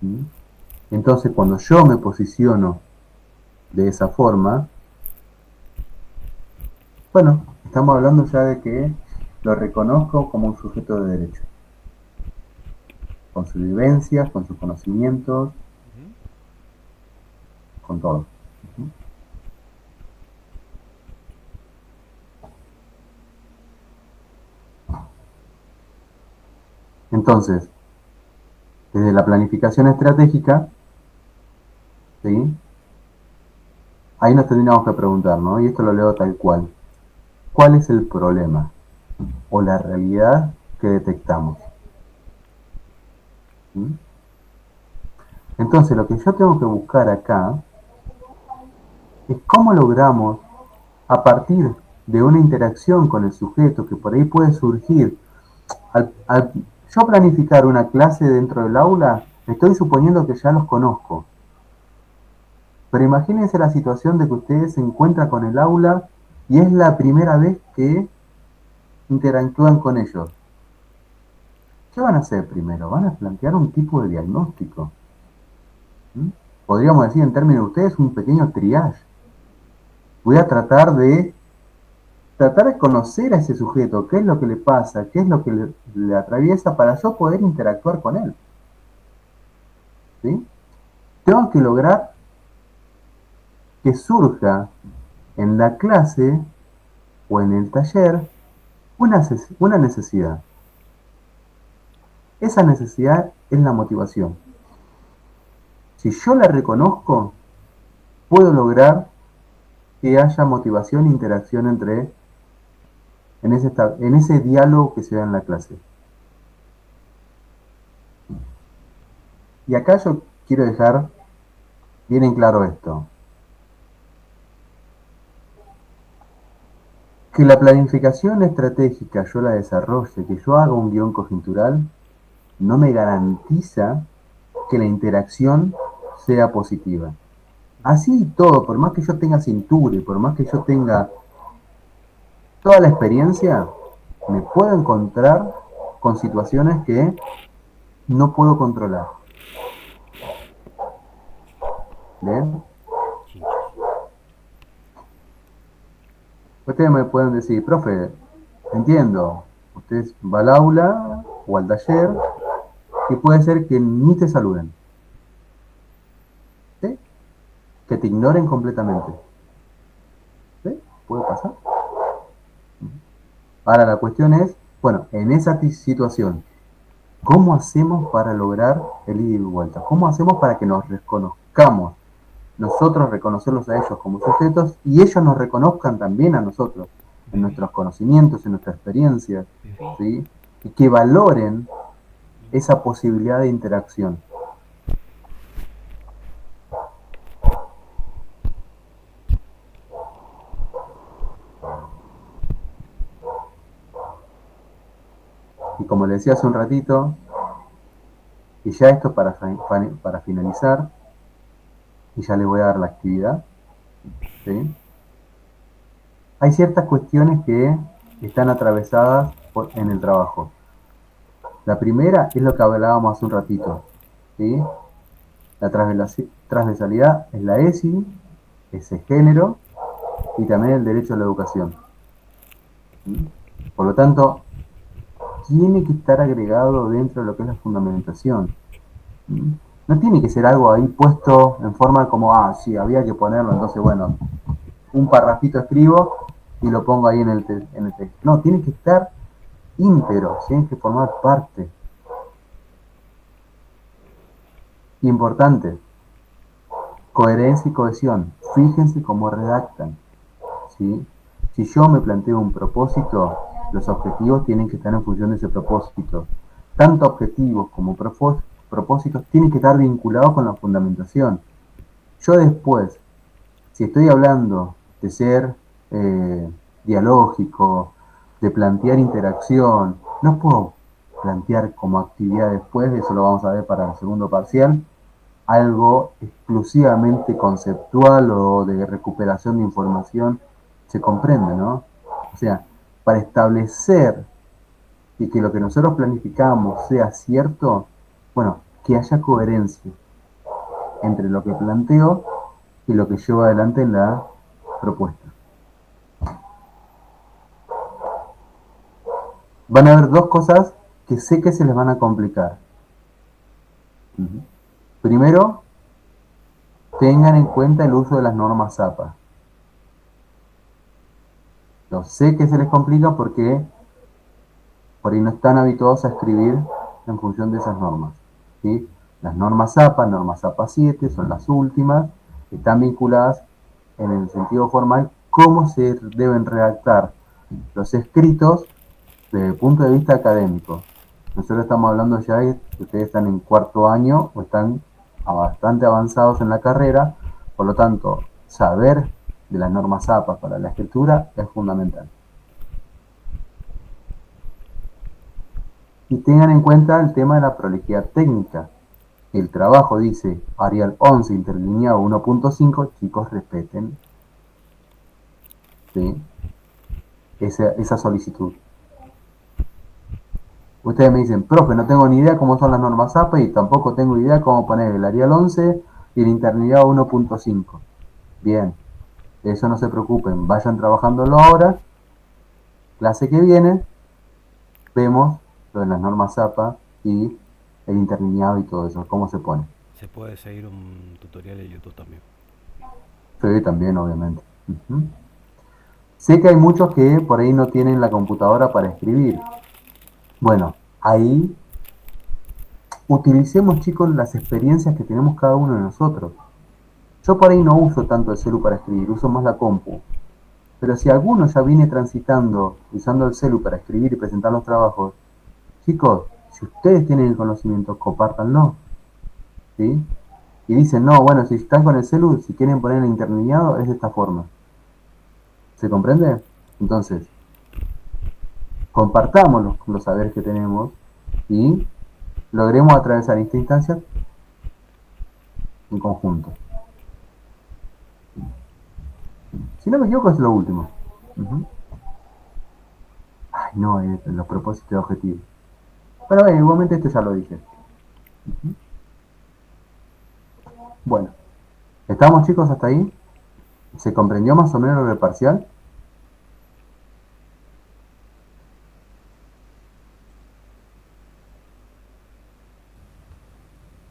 ¿Mm? Entonces, cuando yo me posiciono de esa forma, bueno, estamos hablando ya de que lo reconozco como un sujeto de derecho, con sus vivencias, con sus conocimientos, con todo. Entonces, desde la planificación estratégica, ¿sí? Ahí nos tendríamos que preguntar, ¿no? Y esto lo leo tal cual. ¿Cuál es el problema o la realidad que detectamos? ¿Mm? Entonces, lo que yo tengo que buscar acá es cómo logramos, a partir de una interacción con el sujeto que por ahí puede surgir, al yo planificar una clase dentro del aula, estoy suponiendo que ya los conozco. Pero imagínense la situación de que ustedes se encuentran con el aula y es la primera vez que interactúan con ellos. ¿Qué van a hacer primero? Van a plantear un tipo de diagnóstico. ¿Mm? Podríamos decir en términos de ustedes un pequeño triage. Voy a tratar de conocer a ese sujeto, qué es lo que le pasa, qué es lo que le atraviesa para yo poder interactuar con él. ¿Sí? tengo que lograr que surja en la clase o en el taller una necesidad. Esa necesidad es la motivación. Si yo la reconozco, puedo lograr que haya motivación e interacción en ese diálogo que se da en la clase. Y acá yo quiero dejar bien en claro esto. Que la planificación estratégica yo la desarrolle, que yo haga un guión coyuntural, no me garantiza que la interacción sea positiva. Así y todo, por más que yo tenga cintura y por más que yo tenga toda la experiencia, me puedo encontrar con situaciones que no puedo controlar. ¿Bien? Ustedes me pueden decir, profe, entiendo, usted va al aula o al taller y puede ser que ni te saluden, ¿sí? Que te ignoren completamente, ¿sí? Puede pasar. Ahora la cuestión es, bueno, en esa situación, ¿cómo hacemos para lograr el ida y vuelta? ¿Cómo hacemos para que nos reconozcamos? Nosotros reconocerlos a ellos como sujetos y ellos nos reconozcan también a nosotros, en nuestros conocimientos, en nuestra experiencia, ¿sí? Y que valoren esa posibilidad de interacción. Y como le decía hace un ratito, y ya esto para finalizar, y ya le voy a dar la actividad, ¿sí? Hay ciertas cuestiones que están atravesadas en el trabajo. La primera es lo que hablábamos hace un ratito, ¿sí? La transversalidad es la ESI, ese género, y también el derecho a la educación. ¿Sí? Por lo tanto, tiene que estar agregado dentro de lo que es la fundamentación. ¿Sí? No tiene que ser algo ahí puesto en forma como, sí, había que ponerlo, entonces bueno, un parrafito escribo y lo pongo ahí en el texto. No, tiene que estar íntegro, tiene que formar parte. Importante, coherencia y cohesión. Fíjense cómo redactan, ¿sí? Si yo me planteo un propósito, los objetivos tienen que estar en función de ese propósito. Tanto objetivos como propósitos tienen que estar vinculados con la fundamentación. Yo después, si estoy hablando de ser dialógico, de plantear interacción, no puedo plantear como actividad después, eso lo vamos a ver para el segundo parcial, algo exclusivamente conceptual o de recuperación de información, se comprende, ¿no? O sea, para establecer y que lo que nosotros planificamos sea cierto, bueno, que haya coherencia entre lo que planteo y lo que llevo adelante en la propuesta. Van a haber dos cosas que sé que se les van a complicar. Primero, tengan en cuenta el uso de las normas APA. Yo sé que se les complica porque por ahí no están habituados a escribir en función de esas normas, ¿sí? Las normas APA 7, son las últimas, están vinculadas en el sentido formal cómo se deben redactar los escritos desde el punto de vista académico. Nosotros estamos hablando ya de que ustedes están en cuarto año o están bastante avanzados en la carrera, por lo tanto, saber de las normas APA para la escritura es fundamental. Y tengan en cuenta el tema de la prolijidad técnica. El trabajo dice Arial 11 interlineado 1.5, chicos, respeten, ¿sí? esa solicitud. Ustedes me dicen, profe, no tengo ni idea cómo son las normas APA y tampoco tengo idea cómo poner el Arial 11 y el interlineado 1.5. Bien, eso no se preocupen, vayan trabajándolo ahora. Clase que viene, vemos lo de las normas APA y el interlineado y todo eso, cómo se pone. Se puede seguir un tutorial de YouTube también. Sí, también, obviamente. Ujú. Sé que hay muchos que por ahí no tienen la computadora para escribir. Bueno, ahí utilicemos, chicos, las experiencias que tenemos cada uno de nosotros. Yo por ahí no uso tanto el celu para escribir, uso más la compu. Pero si alguno ya viene transitando, usando el celu para escribir y presentar los trabajos, chicos, si ustedes tienen el conocimiento, compártanlo, ¿sí? Y dicen, no, bueno, si están con el celu, si quieren poner el interlineado, es de esta forma. ¿Se comprende? Entonces, compartamos los saberes que tenemos y logremos atravesar esta instancia en conjunto. Si no me equivoco, es lo último. Ujú. Ay, no, los propósitos y objetivos. Pero igualmente esto ya lo dije. Ujú. Bueno, ¿estamos, chicos, hasta ahí? ¿Se comprendió más o menos lo del parcial?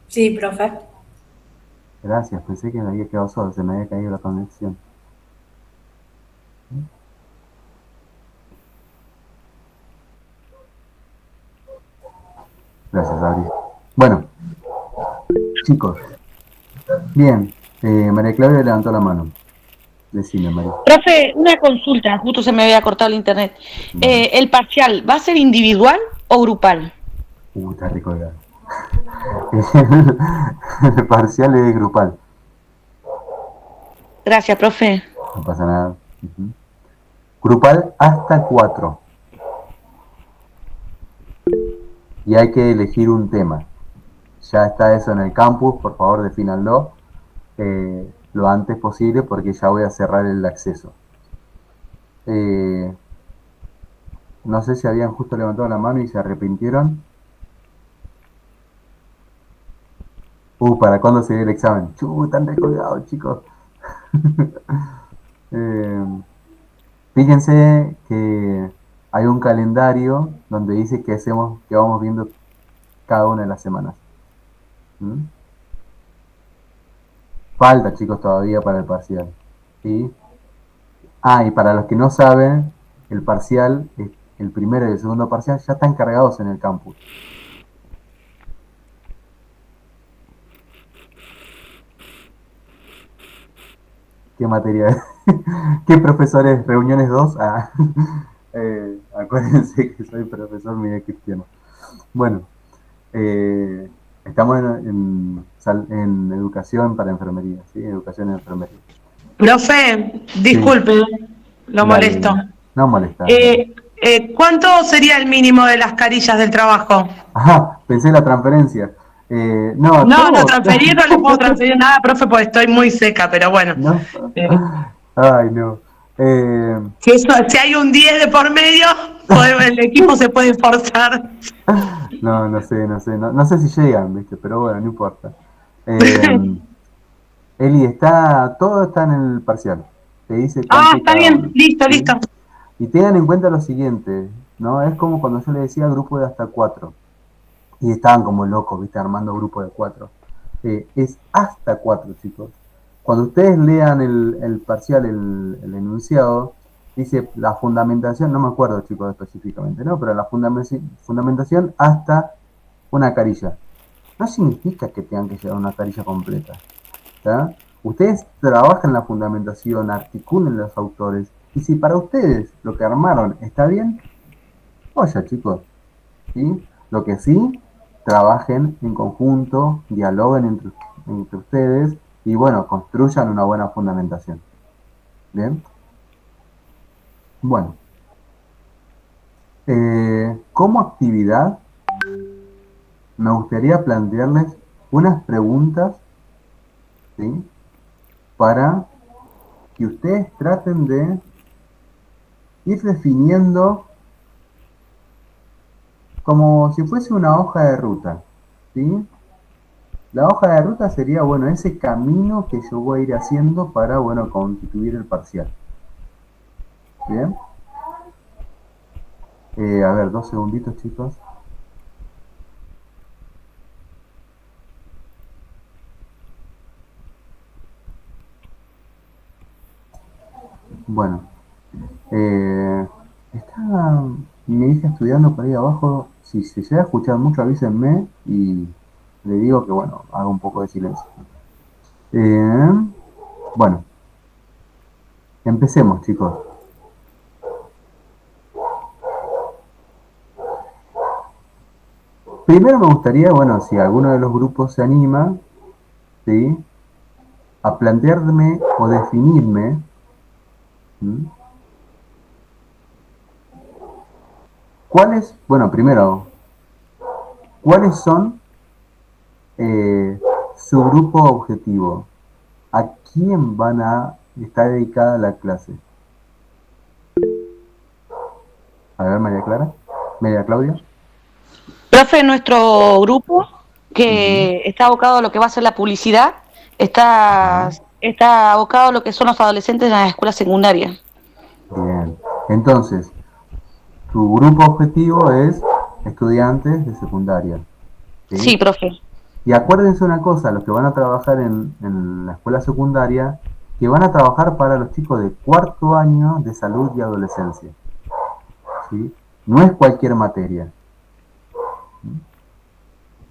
Sí, profe. Gracias, pensé que me había quedado solo, se me había caído la conexión. Gracias, Gabriel. Bueno, chicos, bien, María Claudia levantó la mano. Decime, María. Profe, una consulta, justo se me había cortado el internet. Vale. ¿El parcial va a ser individual o grupal? Está rico el el parcial es grupal, Gracias, profe. no pasa nada. Ujú. Grupal hasta 4. Y hay que elegir un tema. Ya está eso en el campus, por favor defínanlo lo antes posible porque ya voy a cerrar el acceso. No sé si habían justo levantado la mano y se arrepintieron. ¿Para cuándo sería el examen? Están recolgados, chicos. Fíjense que hay un calendario donde dice que hacemos, que vamos viendo cada una de las semanas. ¿Mm? Falta, chicos, todavía para el parcial. ¿Sí? Y para los que no saben, el parcial, el primero y el segundo parcial ya están cargados en el campus. ¿Qué materia? ¿Qué profesores? ¿Reuniones 2? Acuérdense que soy profesor Miguel Cristiano. Bueno, estamos en educación para enfermería, ¿sí? Educación en enfermería. Profe, Sí, disculpe, lo dale, molesto. no molestas, dale. ¿Cuánto sería el mínimo de las carillas del trabajo? Ajá, pensé en la transferencia. No, No, no, todo. transferir no le puedo transferir nada, profe, porque estoy muy seca, pero bueno. No. Eh, Ay, no. Eh, si hay un 10 de por medio, el equipo se puede esforzar. no, no sé, no sé si llegan, ¿viste? Pero bueno, no importa. Eh, Eli, todo está en el parcial. Te dice cuánto Está cada bien, uno. listo, ¿Sí? listo. Y tengan en cuenta lo siguiente, ¿no? Es como cuando yo le decía grupo de hasta 4. Y estaban como locos, ¿viste? Armando grupo de 4. Es hasta 4, chicos. Cuando ustedes lean el parcial, el enunciado, dice la fundamentación, no me acuerdo, chicos, específicamente, ¿no? Pero la fundamentación hasta una carilla. No significa que tengan que llevar una carilla completa. ¿Tá? Ustedes trabajan la fundamentación, articulen los autores, y si para ustedes lo que armaron está bien, oye, chicos, ¿sí? Lo que sí, trabajen en conjunto, dialoguen entre ustedes y bueno, construyan una buena fundamentación. ¿Bien? Bueno, como actividad, me gustaría plantearles unas preguntas, ¿sí? Para que ustedes traten de ir definiendo como si fuese una hoja de ruta, ¿sí? La hoja de ruta sería, bueno, ese camino que yo voy a ir haciendo para, bueno, constituir el parcial. ¿Bien? A ver, 2 segunditos, chicos. Bueno, está mi hija estudiando por ahí abajo. Si se llega a escuchar mucho, avísenme y le digo que, bueno, haga un poco de silencio. Bueno, empecemos, chicos. Primero me gustaría, bueno, si alguno de los grupos se anima, ¿sí?, a plantearme o definirme, ¿sí?, cuáles, bueno, primero, cuáles son su grupo objetivo, a quién van a estar dedicada la clase. A ver, María Clara, María Claudia. Profe, nuestro grupo, que está abocado a lo que va a ser la publicidad, está abocado a lo que son los adolescentes en las escuelas secundarias. Bien, entonces, tu grupo objetivo es estudiantes de secundaria. Sí, profe. Y acuérdense una cosa, los que van a trabajar en la escuela secundaria, que van a trabajar para los chicos de cuarto año de salud y adolescencia. ¿Sí? No es cualquier materia.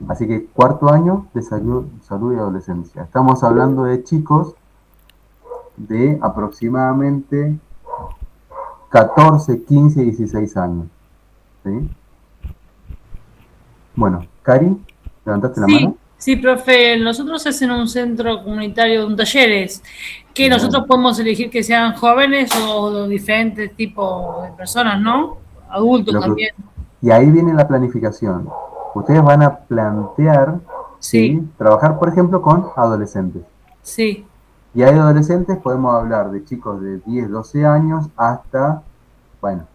Así que cuarto año de salud y adolescencia. Estamos hablando de chicos de aproximadamente 14, 15, 16 años. ¿Sí? Bueno, Cari, ¿levantaste la mano? Sí, profe, nosotros es en un centro comunitario, un talleres, que Bien. nosotros podemos elegir que sean jóvenes o de diferentes tipos de personas, ¿no? Adultos también. Y ahí viene la planificación. Ustedes van a plantear, ¿sí?, trabajar, por ejemplo, con adolescentes. Sí. Y hay adolescentes, podemos hablar de chicos de 10, 12 años hasta, bueno,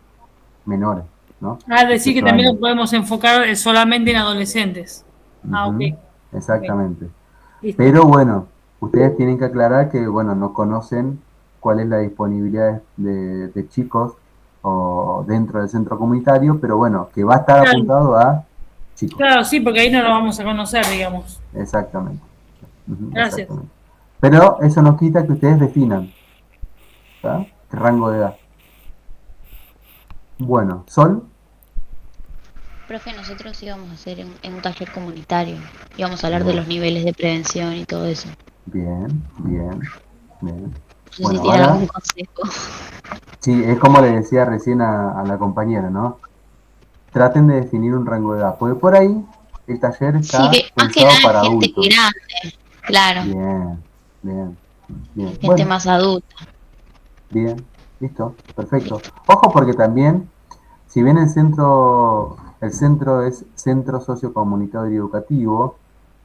menores, ¿no? Decir que también lo podemos enfocar solamente en adolescentes. Ok. Exactamente. Okay. Pero bueno, ustedes tienen que aclarar que, bueno, no conocen cuál es la disponibilidad de chicos o dentro del centro comunitario, pero bueno, que va a estar apuntado a chicos. Claro, sí, porque ahí no lo vamos a conocer, digamos. Exactamente. Gracias. Exactamente. Pero eso no quita que ustedes definan, ¿tá?, qué rango de edad. Bueno, Sol. Profe, nosotros íbamos a hacer en un taller comunitario, íbamos a hablar de los niveles de prevención y todo eso. Bien, bien, bien. No sé Bueno, si tiene ahora, algún consejo. Sí, es como le decía recién a la compañera, ¿no? Traten de definir un rango de edad, porque por ahí el taller está pensado para adultos. Gente grande, claro. Bien, bien, bien. Gente Bueno, más adulta. bien, listo, perfecto. Ojo, porque también, si bien el centro es centro sociocomunitario y educativo,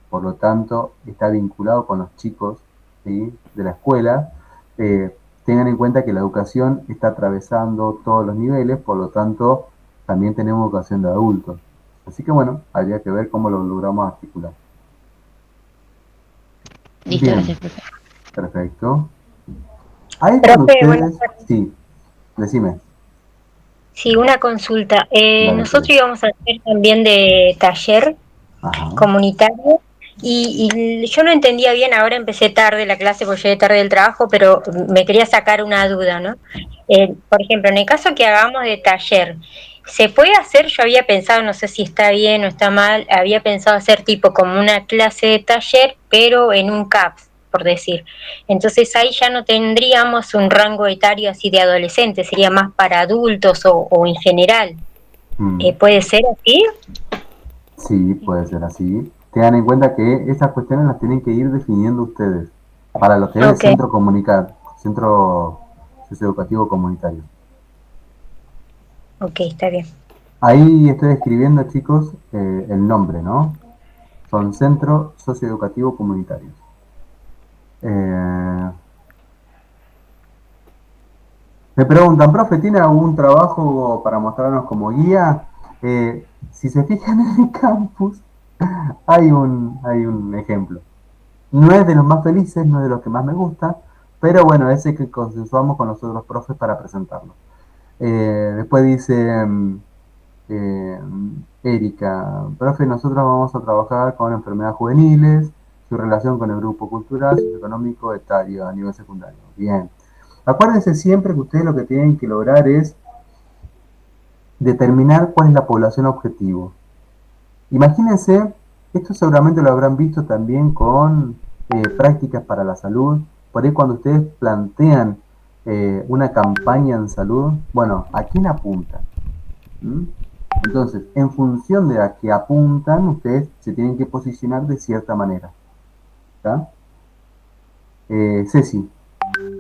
por lo tanto está vinculado con los chicos, ¿sí?, de la escuela, tengan en cuenta que la educación está atravesando todos los niveles, por lo tanto también tenemos educación de adultos. Así que bueno, habría que ver cómo lo logramos articular. Listo, Bien, gracias, profe. Perfecto. Ahí con ustedes, sí, decime. Sí, una consulta. Nosotros íbamos a hacer también de taller comunitario y yo no entendía bien, ahora empecé tarde la clase porque llegué tarde del trabajo, pero me quería sacar una duda, ¿no? Por ejemplo, en el caso que hagamos de taller, ¿se puede hacer? Yo había pensado, no sé si está bien o está mal, había pensado hacer tipo como una clase de taller, pero en un CAPS, por decir. Entonces ahí ya no tendríamos un rango etario así de adolescentes, sería más para adultos o en general. ¿Puede ser así? Sí, puede ser así. Tengan en cuenta que esas cuestiones las tienen que ir definiendo ustedes para lo que es el centro socioeducativo comunitario. Ok, está bien. Ahí estoy escribiendo, chicos, el nombre, ¿no? Son Centro Socioeducativo Comunitario. Me preguntan, profe, ¿tiene algún trabajo para mostrarnos como guía? Si se fijan en el campus, hay un ejemplo. No es de los más felices, no es de los que más me gusta, pero bueno, ese que consensuamos con los otros profes para presentarlo. Después dice Erika, profe, nosotros vamos a trabajar con enfermedades juveniles, su relación con el grupo cultural, socioeconómico, etario, a nivel secundario. Bien. Acuérdense siempre que ustedes lo que tienen que lograr es determinar cuál es la población objetivo. Imagínense, esto seguramente lo habrán visto también con prácticas para la salud. Por ahí cuando ustedes plantean una campaña en salud, bueno, ¿a quién apuntan? ¿Mm? Entonces, en función de a qué apuntan, ustedes se tienen que posicionar de cierta manera. ¿Está? Ceci,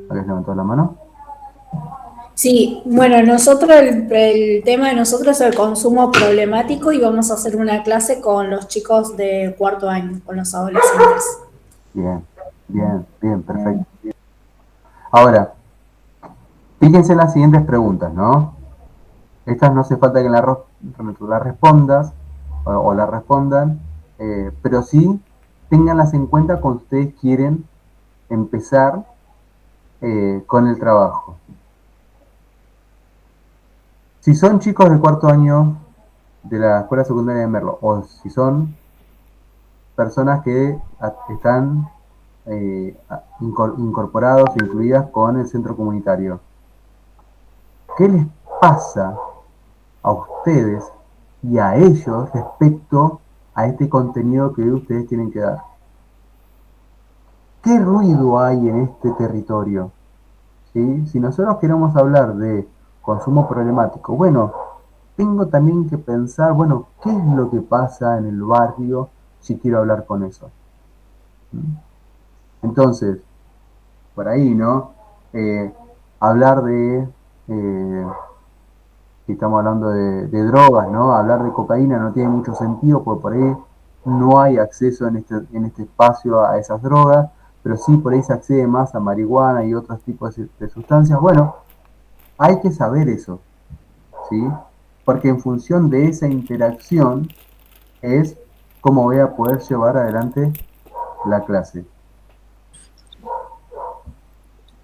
¿habías levantado la mano? Sí, bueno, nosotros el tema de nosotros es el consumo problemático y vamos a hacer una clase con los chicos de cuarto año, con los adolescentes. Bien, bien, bien, perfecto. Ahora, fíjense en las siguientes preguntas, ¿no? Estas no hace falta que las respondas o las respondan, pero sí ténganlas en cuenta cuando ustedes quieren empezar con el trabajo. Si son chicos de cuarto año de la escuela secundaria de Merlo, o si son personas que están incorporados, incluidas con el centro comunitario, ¿qué les pasa a ustedes y a ellos respecto a este contenido que ustedes tienen que dar? ¿Qué ruido hay en este territorio? ¿Sí? Si nosotros queremos hablar de consumo problemático, bueno, tengo también que pensar, bueno, ¿qué es lo que pasa en el barrio si quiero hablar con eso? Entonces, por ahí, ¿no? Hablar de, si estamos hablando de drogas, ¿no? Hablar de cocaína no tiene mucho sentido porque por ahí no hay acceso en este espacio a esas drogas, pero sí por ahí se accede más a marihuana y otros tipos de sustancias. Bueno, hay que saber eso, ¿sí? Porque en función de esa interacción es cómo voy a poder llevar adelante la clase.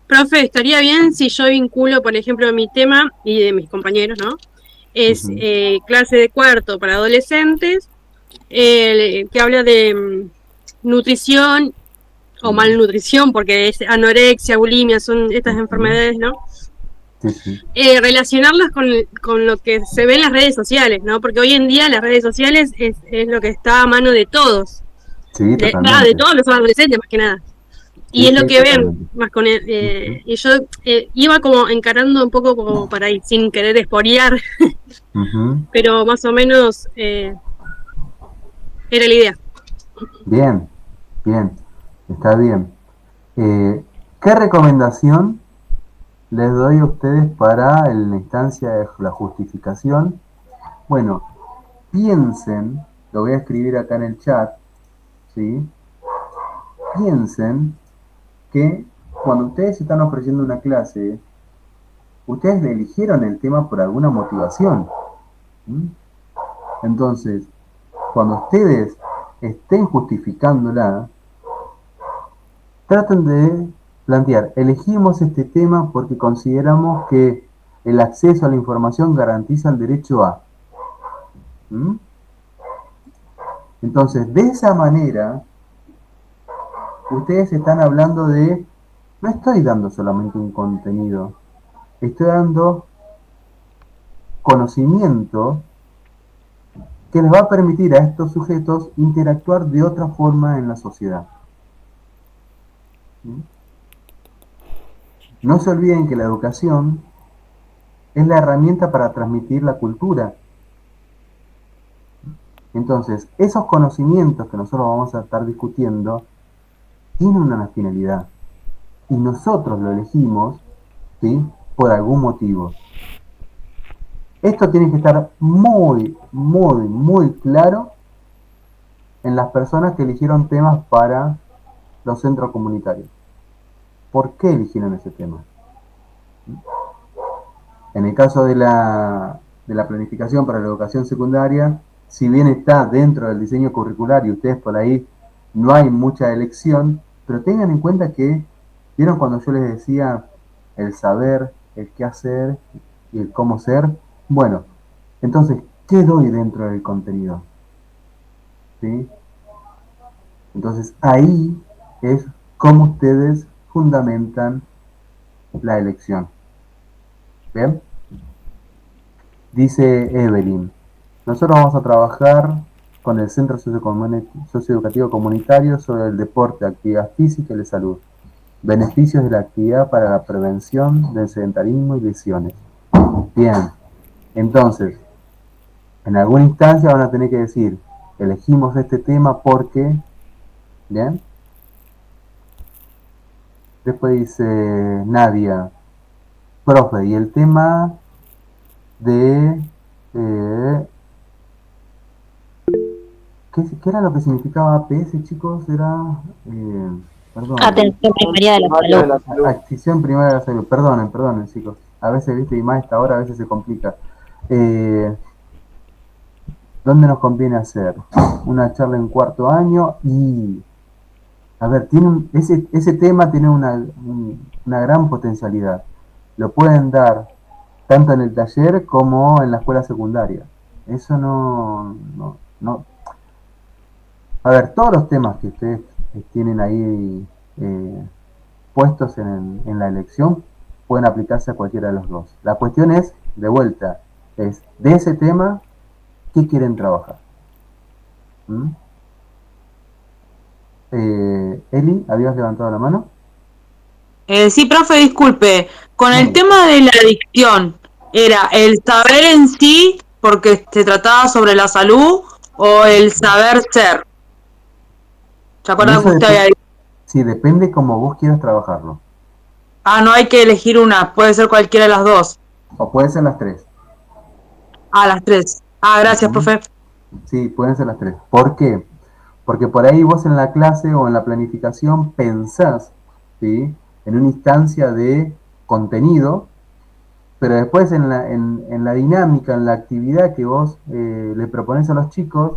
Profe, estaría bien si yo vinculo, por ejemplo, mi tema y de mis compañeros, ¿no? Es clase de cuarto para adolescentes, que habla de nutrición o malnutrición, porque es anorexia, bulimia, son estas enfermedades, ¿no? Sí. Relacionarlas con lo que se ve en las redes sociales, ¿no? Porque hoy en día las redes sociales es lo que está a mano de todos. Sí, de todos los adolescentes, más que nada. Y es lo que ven más con él. Y yo iba como encarando un poco como para ahí, sin querer esporear, pero más o menos era la idea. Bien, está bien. ¿Qué recomendación les doy a ustedes para la instancia de la justificación? Bueno, piensen, lo voy a escribir acá en el chat, ¿sí? Piensen que cuando ustedes están ofreciendo una clase, ustedes eligieron el tema por alguna motivación. Entonces, cuando ustedes estén justificándola, traten de plantear, elegimos este tema porque consideramos que el acceso a la información garantiza el derecho a. Entonces, de esa manera, ustedes están hablando de, no estoy dando solamente un contenido, estoy dando conocimiento que les va a permitir a estos sujetos interactuar de otra forma en la sociedad. No se olviden que la educación es la herramienta para transmitir la cultura. Entonces, esos conocimientos que nosotros vamos a estar discutiendo tienen una finalidad. Y nosotros lo elegimos, ¿sí?, por algún motivo. Esto tiene que estar muy, muy, muy claro en las personas que eligieron temas para los centros comunitarios. ¿Por qué eligieron ese tema? En el caso de la planificación para la educación secundaria, si bien está dentro del diseño curricular y ustedes por ahí no hay mucha elección, pero tengan en cuenta que, ¿vieron cuando yo les decía el saber, el qué hacer y el cómo ser? Bueno, entonces, ¿qué doy dentro del contenido? ¿Sí? Entonces, ahí es cómo ustedes fundamentan la elección. ¿Bien? Dice Evelyn, nosotros vamos a trabajar con el Centro Socioeducativo Comunitario sobre el deporte, actividad física y la salud. Beneficios de la actividad para la prevención del sedentarismo y lesiones. Bien, entonces, en alguna instancia van a tener que decir, elegimos este tema porque, ¿bien? Después dice Nadia, profe, y el tema de... ¿qué era lo que significaba APS, chicos? Era... perdón. Atención primaria de la salud. Atención primaria de la salud. Perdonen, chicos. A veces, viste, y más esta hora, a veces se complica. ¿Dónde nos conviene hacer? Una charla en cuarto año y... A ver, ese tema tiene una gran potencialidad. Lo pueden dar tanto en el taller como en la escuela secundaria. Eso no. A ver, todos los temas que ustedes tienen ahí puestos en la elección pueden aplicarse a cualquiera de los dos. La cuestión es, de vuelta, es de ese tema, ¿qué quieren trabajar? Eli, ¿habías levantado la mano? Sí, profe, disculpe. Con el tema de la adicción, ¿era el saber en sí, porque se trataba sobre la salud, o el saber ser? ¿Se acuerdan que usted había dicho? Sí, depende como vos quieras trabajarlo. Ah, no hay que elegir una, puede ser cualquiera de las dos. O pueden ser las tres. Ah, las tres. Ah, gracias, profe. Sí, pueden ser las tres. ¿Por qué? Porque por ahí vos en la clase o en la planificación pensás, ¿sí?, en una instancia de contenido, pero después en la dinámica, en la actividad que vos le proponés a los chicos,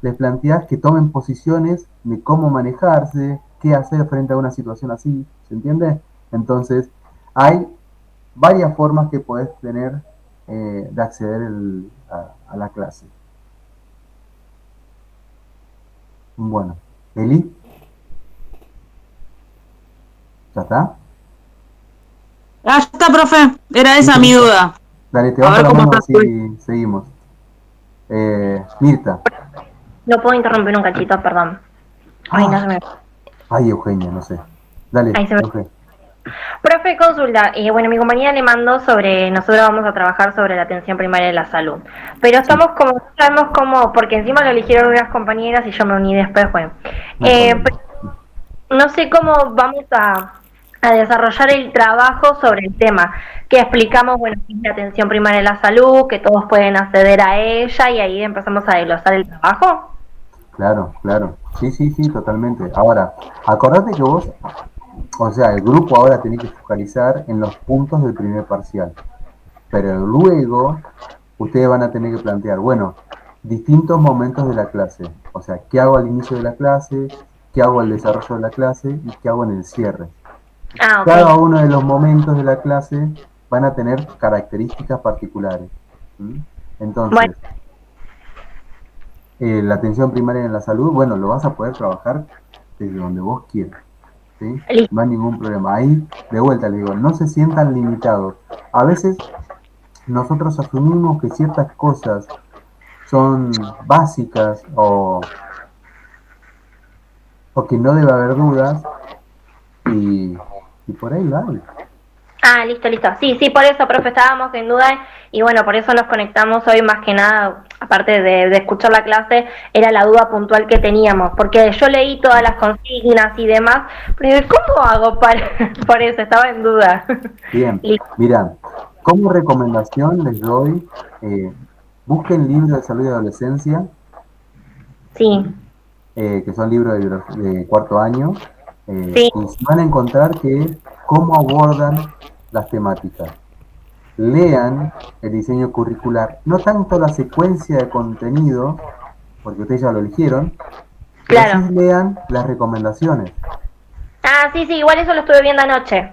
les planteás que tomen posiciones de cómo manejarse, qué hacer frente a una situación así, ¿se entiende? Entonces, hay varias formas que podés tener de acceder a la clase. Bueno, Eli, ¿ya está? Ah, ya está, profe. Era esa mi duda. Dale, te vamos a la mano si seguimos. Mirta. No puedo interrumpir un cachito, perdón. Ay, no se me... Ay, Eugenia, no sé. Dale, Eugenia. Profe, consulta. Bueno, mi compañera le mandó sobre, nosotros vamos a trabajar sobre la atención primaria de la salud. Pero estamos como, sabemos cómo, porque encima lo eligieron unas compañeras y yo me uní después, bueno. No sé cómo vamos a desarrollar el trabajo sobre el tema, que explicamos, bueno, que es la atención primaria de la salud, que todos pueden acceder a ella y ahí empezamos a desglosar el trabajo. Claro. Sí, totalmente. Ahora, acordate que vos, o sea, el grupo ahora tiene que focalizar en los puntos del primer parcial. Pero luego, ustedes van a tener que plantear, bueno, distintos momentos de la clase. O sea, ¿qué hago al inicio de la clase? ¿Qué hago al desarrollo de la clase? ¿Y qué hago en el cierre? Cada uno de los momentos de la clase van a tener características particulares. Entonces, la atención primaria en la salud, bueno, lo vas a poder trabajar desde donde vos quieras, ¿sí? No hay ningún problema. Ahí, de vuelta les digo, no se sientan limitados. A veces nosotros asumimos que ciertas cosas son básicas o que no debe haber dudas y por ahí vale. Ah, listo. Sí, por eso, profe, estábamos en duda y bueno, por eso nos conectamos hoy más que nada, aparte de escuchar la clase, era la duda puntual que teníamos, porque yo leí todas las consignas y demás, pero ¿cómo hago por eso? Estaba en duda. Bien, mirá, como recomendación les doy, busquen libros de salud y adolescencia. Sí. Que son libros de cuarto año. Y van a encontrar que cómo abordan las temáticas. Lean el diseño curricular, no tanto la secuencia de contenido, porque ustedes ya lo eligieron, pero sí lean las recomendaciones. Ah, sí, igual eso lo estuve viendo anoche.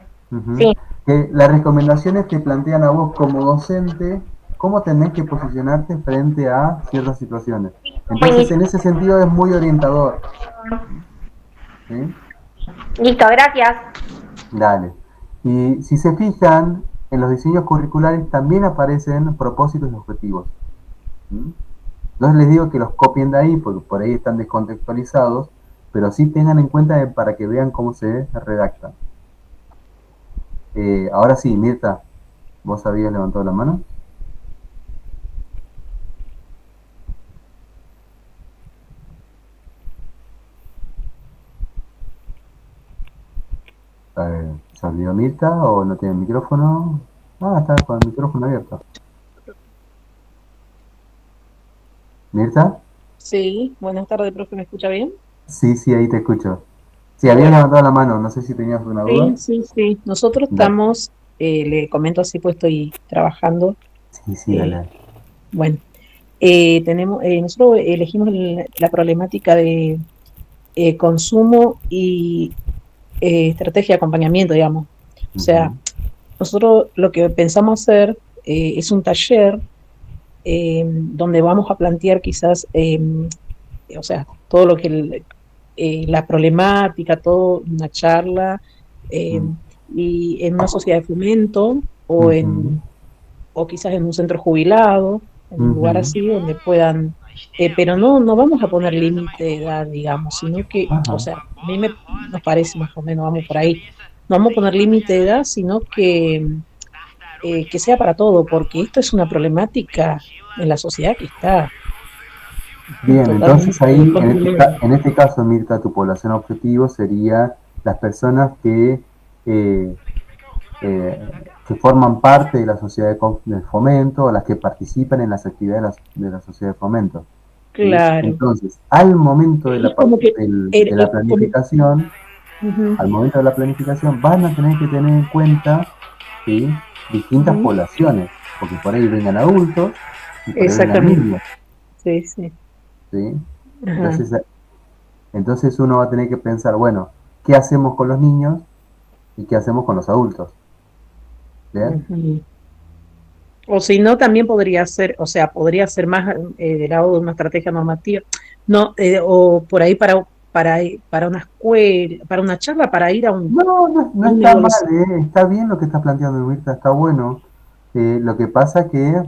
Sí. Que las recomendaciones te plantean a vos como docente cómo tenés que posicionarte frente a ciertas situaciones. Entonces, en ese sentido es muy orientador. ¿Sí? Listo, gracias. Dale. Y si se fijan, en los diseños curriculares también aparecen propósitos y objetivos. No les digo que los copien de ahí, porque por ahí están descontextualizados, pero sí tengan en cuenta para que vean cómo se redactan. Ahora sí, Mirta, ¿vos habías levantado la mano? ¿Se olvidó Mirta o no tiene el micrófono? Ah, está con el micrófono abierto. ¿Mirta? Sí, buenas tardes, profe, ¿me escucha bien? Sí, ahí te escucho. Sí, habías levantado la mano, no sé si tenías una duda. Sí. Nosotros estamos, le comento así, pues estoy trabajando. Sí, dale. Bueno, nosotros elegimos la problemática de consumo y estrategia de acompañamiento, digamos. O sea, nosotros lo que pensamos hacer es un taller donde vamos a plantear quizás, o sea, todo lo que la problemática, todo, una charla, y en una sociedad de fomento o quizás en un centro jubilado, en un lugar así donde puedan, pero no vamos a poner límite de edad, digamos, sino que, o sea, a mí nos parece más o menos, vamos por ahí, no vamos a poner límite de edad, sino que sea para todo, porque esto es una problemática en la sociedad que está. Bien, entonces ahí, en este caso, Mirta, tu población objetivo sería las personas que forman parte de la sociedad de fomento o las que participan en las actividades de la sociedad de fomento. Claro. Entonces, al momento de la planificación, van a tener que tener en cuenta distintas poblaciones, porque por ahí vengan adultos y por ahí vengan niños. Sí. Entonces uno va a tener que pensar, bueno, ¿qué hacemos con los niños y qué hacemos con los adultos? ¿Bien? O si no, también podría ser, o sea, podría ser más del lado de una estrategia normativa, no, o por ahí para una escuela, para una charla, para ir a un... No está mal, está bien lo que estás planteando, Mirta, está bueno. Lo que pasa que...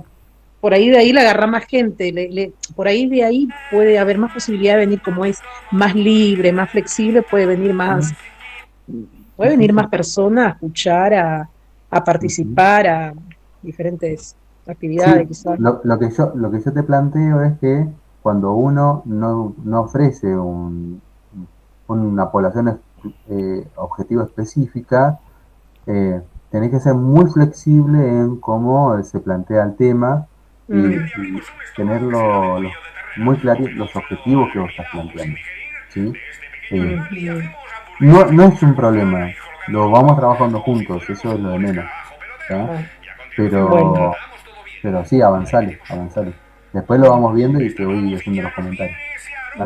Por ahí de ahí le agarra más gente, por ahí de ahí puede haber más posibilidad de venir, como es más libre, más flexible, puede venir más personas a escuchar, a participar, a diferentes actividades, quizás. Lo que yo te planteo es que cuando uno no ofrece una población objetivo específica, tenés que ser muy flexible en cómo se plantea el tema y tener muy claros los objetivos que vos estás planteando, ¿sí? No es un problema, lo vamos trabajando juntos, eso es lo de menos, ¿tá? Pero sí, avanzale. Después lo vamos viendo y te voy haciendo los comentarios.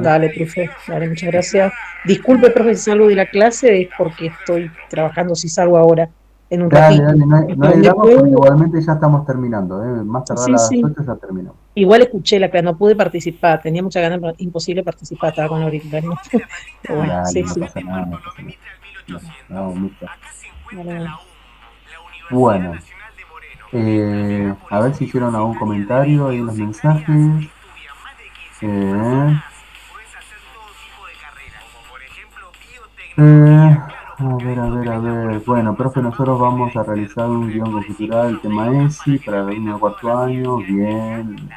Dale, profe, dale, muchas gracias. Disculpe, profe, si salgo de la clase, es porque estoy trabajando, si salgo ahora en un ratito. Dale, no hay drama, porque igualmente ya estamos terminando, más tardar a las 8 ya terminamos. Igual escuché la clase, no pude participar, tenía mucha ganas, pero imposible participar, estaba con auriculares. ¿No? Pero bueno, dale, no pasa nada. No, Dale. Bueno, a ver si hicieron algún comentario ahí en los mensajes. A ver. Bueno, profe, nosotros vamos a realizar un guión conjetural, el tema ESI, para el alumno de cuarto año. Bien.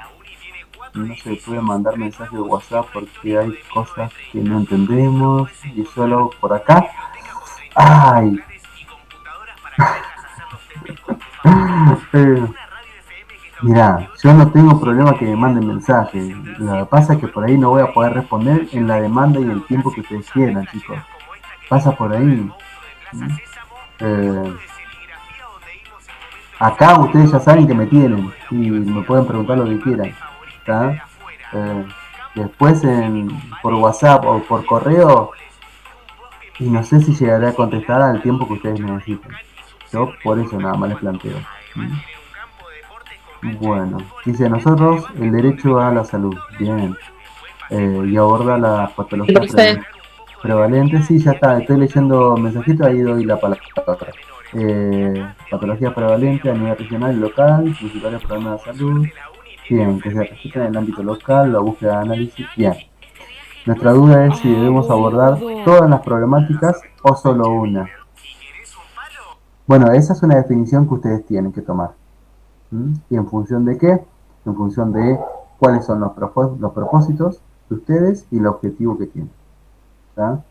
No se puede mandar mensaje de WhatsApp porque hay cosas que no entendemos y solo por acá. ¡Ay! Mirá, yo no tengo problema que me manden mensajes. Lo que pasa es que por ahí no voy a poder responder en la demanda y el tiempo que ustedes quieran, chicos. Pasa por ahí. Acá ustedes ya saben que me tienen y me pueden preguntar lo que quieran. ¿Tá? Después por WhatsApp o por correo, y no sé si llegaré a contestar al tiempo que ustedes necesiten. Yo por eso nada más les planteo. Bueno, dice nosotros el derecho a la salud. Bien. Y aborda las patologías prevalentes. Sí, ya está, estoy leyendo mensajitos, ahí doy la palabra. patologías prevalentes a nivel regional y local, principales problemas de salud. Bien, que se registran en el ámbito local, la búsqueda de análisis. Bien. Nuestra duda es si debemos abordar todas las problemáticas o solo una. Bueno, esa es una definición que ustedes tienen que tomar. ¿Y en función de qué? En función de cuáles son los propósitos de ustedes y el objetivo que tienen. ¿Tá?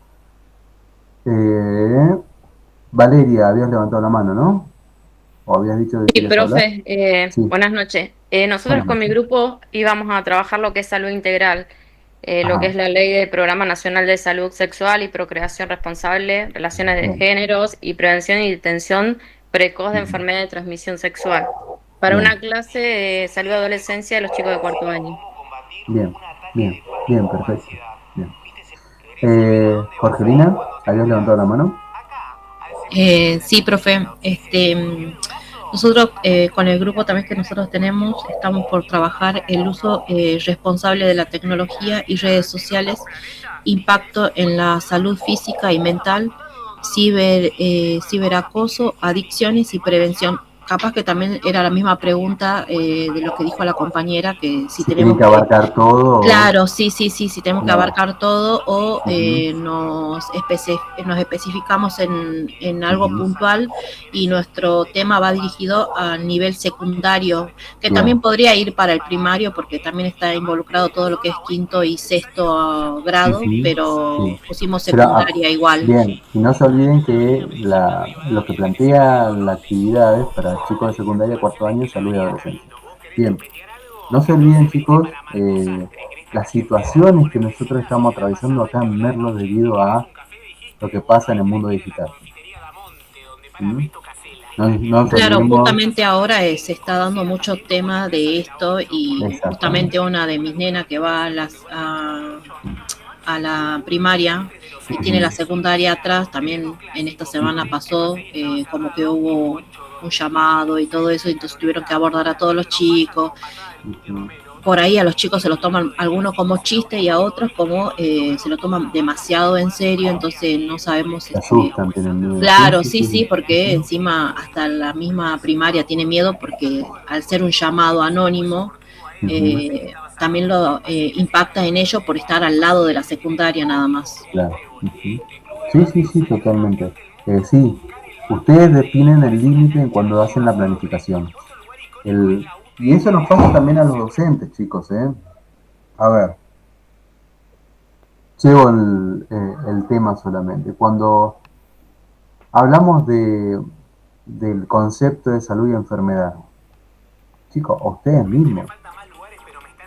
Valeria, habías levantado la mano, ¿no? ¿O habías dicho que Sí, querías hablar? profe, Sí. buenas noches. Nosotros Buenas con mi noches. grupo íbamos a trabajar lo que es salud integral, lo que Ajá. es la ley del Programa Nacional de Salud Sexual y Procreación Responsable, relaciones de Bien. géneros y prevención y detención precoz de enfermedad de transmisión sexual. Para Bien. una clase de salud y adolescencia de los chicos de cuarto año. Bien, bien, perfecto. Bien. Jorgelina, ¿habías levantado la mano? Sí, profe. Nosotros con el grupo también que nosotros tenemos estamos por trabajar el uso responsable de la tecnología y redes sociales, impacto en la salud física y mental, ciberacoso, adicciones y prevención. Capaz que también era la misma pregunta de lo que dijo la compañera, que si Si tienen tenemos que abarcar todo. Claro, sí, si tenemos que Claro. abarcar todo o Ujú. nos especificamos en algo Ujú. puntual y nuestro tema va dirigido a nivel secundario, que Bien. también podría ir para el primario porque también está involucrado todo lo que es quinto y sexto grado, Ujú. pero Sí. pusimos Pero, secundaria igual. bien, y no se olviden que lo que plantea la actividad es para chicos de secundaria, cuarto año, salud y adolescencia. Bien, no se olviden, chicos, las situaciones que nosotros estamos atravesando acá en Merlo debido a lo que pasa en el mundo digital. No nos Claro, olvidemos. justamente ahora se está dando mucho tema de esto y Exactamente. justamente una de mis nenas que va a la primaria y tiene la secundaria atrás, también en esta semana pasó como que hubo un llamado y todo eso, entonces tuvieron que abordar a todos los chicos. Por ahí a los chicos se los toman algunos como chiste y a otros como se lo toman demasiado en serio, entonces no sabemos. Se asustan, tienen miedo. Claro, sí, porque encima hasta la misma primaria tiene miedo porque al ser un llamado anónimo también lo impacta en ellos por estar al lado de la secundaria nada más. Claro. Ujú. Sí, totalmente. Sí, ustedes definen el límite cuando hacen la planificación. Y eso nos pasa también a los docentes, chicos, ¿eh? A ver, llevo el tema solamente. Cuando hablamos del concepto de salud y enfermedad, chicos, a ustedes mismos,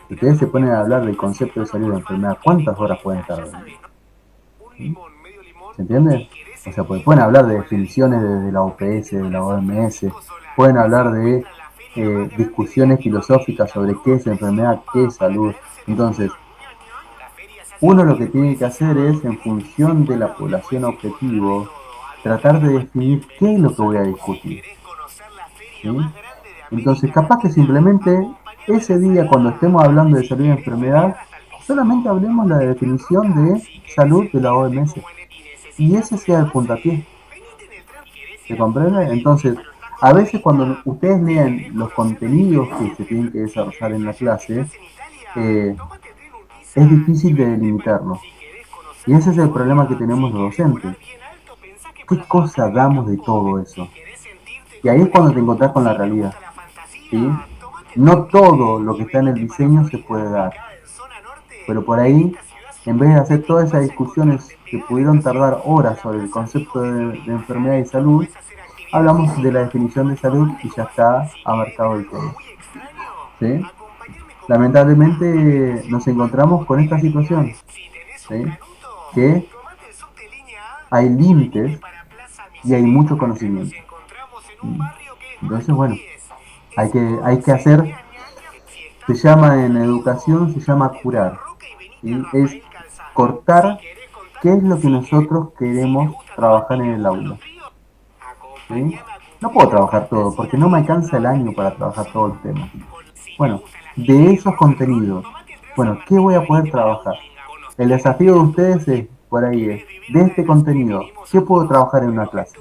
si ustedes se ponen a hablar del concepto de salud y enfermedad, ¿cuántas horas pueden estar? ¿Se entiende? O sea, pues pueden hablar de definiciones de la OPS, de la OMS, pueden hablar de discusiones filosóficas sobre qué es enfermedad, qué es salud. Entonces, uno lo que tiene que hacer es, en función de la población objetivo, tratar de definir qué es lo que voy a discutir. ¿Sí? Entonces, capaz que simplemente ese día, cuando estemos hablando de salud y enfermedad, solamente hablemos la definición de salud de la OMS. Y ese sea el puntapié. ¿Se comprende? Entonces, a veces cuando ustedes lean los contenidos que se tienen que desarrollar en la clase, es difícil de delimitarlos. Y ese es el problema que tenemos los docentes. ¿Qué cosa damos de todo eso? Y ahí es cuando te encontrás con la realidad. ¿Sí? No todo lo que está en el diseño se puede dar. Pero por ahí, en vez de hacer todas esas discusiones que pudieron tardar horas sobre el concepto de enfermedad y salud, hablamos de la definición de salud y ya está abarcado el tema. ¿Sí? Lamentablemente nos encontramos con esta situación, ¿sí? Que hay límites y hay mucho conocimiento. Entonces, bueno, hay que hacer, se llama en educación, se llama curar. ¿Sí? Es cortar qué es lo que nosotros queremos trabajar en el aula. ¿Sí? No puedo trabajar todo, porque no me alcanza el año para trabajar todo el tema. Bueno, de esos contenidos, bueno, ¿qué voy a poder trabajar? El desafío de ustedes es, por ahí es, de este contenido, ¿qué puedo trabajar en una clase?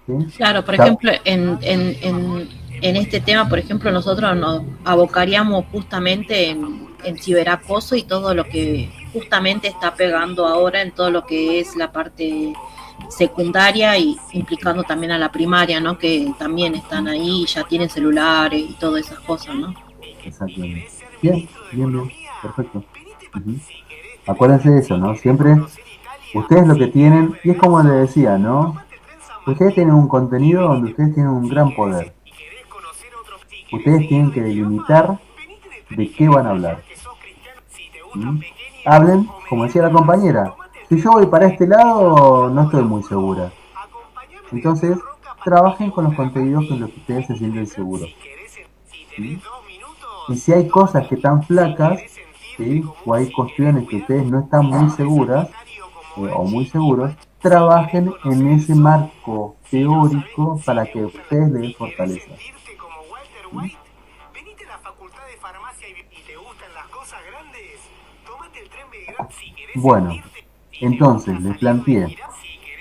¿sí? Claro, por Ya- ejemplo, en este tema, por ejemplo, nosotros nos abocaríamos justamente en ciberacoso y todo lo que justamente está pegando ahora en todo lo que es la parte secundaria y implicando también a la primaria, ¿no? Que también están ahí, ya tienen celulares y todas esas cosas, ¿no? Exactamente. Bien, bien, bien, perfecto. Ujú. Acuérdense de eso, ¿no? Siempre ustedes lo que tienen, y es como les decía, ¿no? Ustedes tienen un contenido donde ustedes tienen un gran poder. Ustedes tienen que delimitar de qué van a hablar. ¿Mm? Hablen, como decía la compañera, si yo voy para este lado, no estoy muy segura. Entonces, trabajen con los contenidos con los que ustedes se sienten seguros. ¿Sí? Y si hay cosas que están flacas, ¿sí? O hay cuestiones que ustedes no están muy seguras o muy seguros, trabajen en ese marco teórico para que ustedes les den fortaleza. ¿Sí? Bueno, entonces les planteé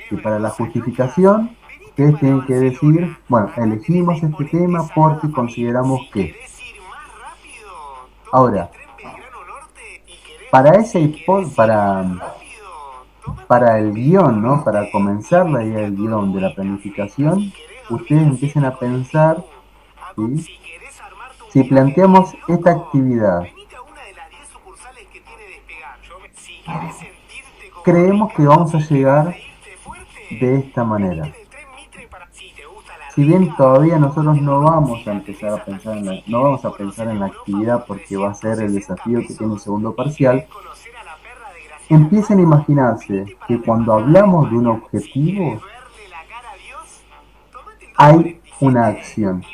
que para la justificación ustedes tienen que decir, bueno, elegimos este tema porque consideramos que. Ahora, para para el guión, ¿no? Para comenzar la idea del guión de la planificación, ustedes empiecen a pensar, ¿sí? Si planteamos esta actividad, creemos que vamos a llegar de esta manera. Si bien todavía nosotros no vamos a empezar a pensar no vamos a pensar en la actividad porque va a ser el desafío que tiene el segundo parcial, empiecen a imaginarse que cuando hablamos de un objetivo hay una acción.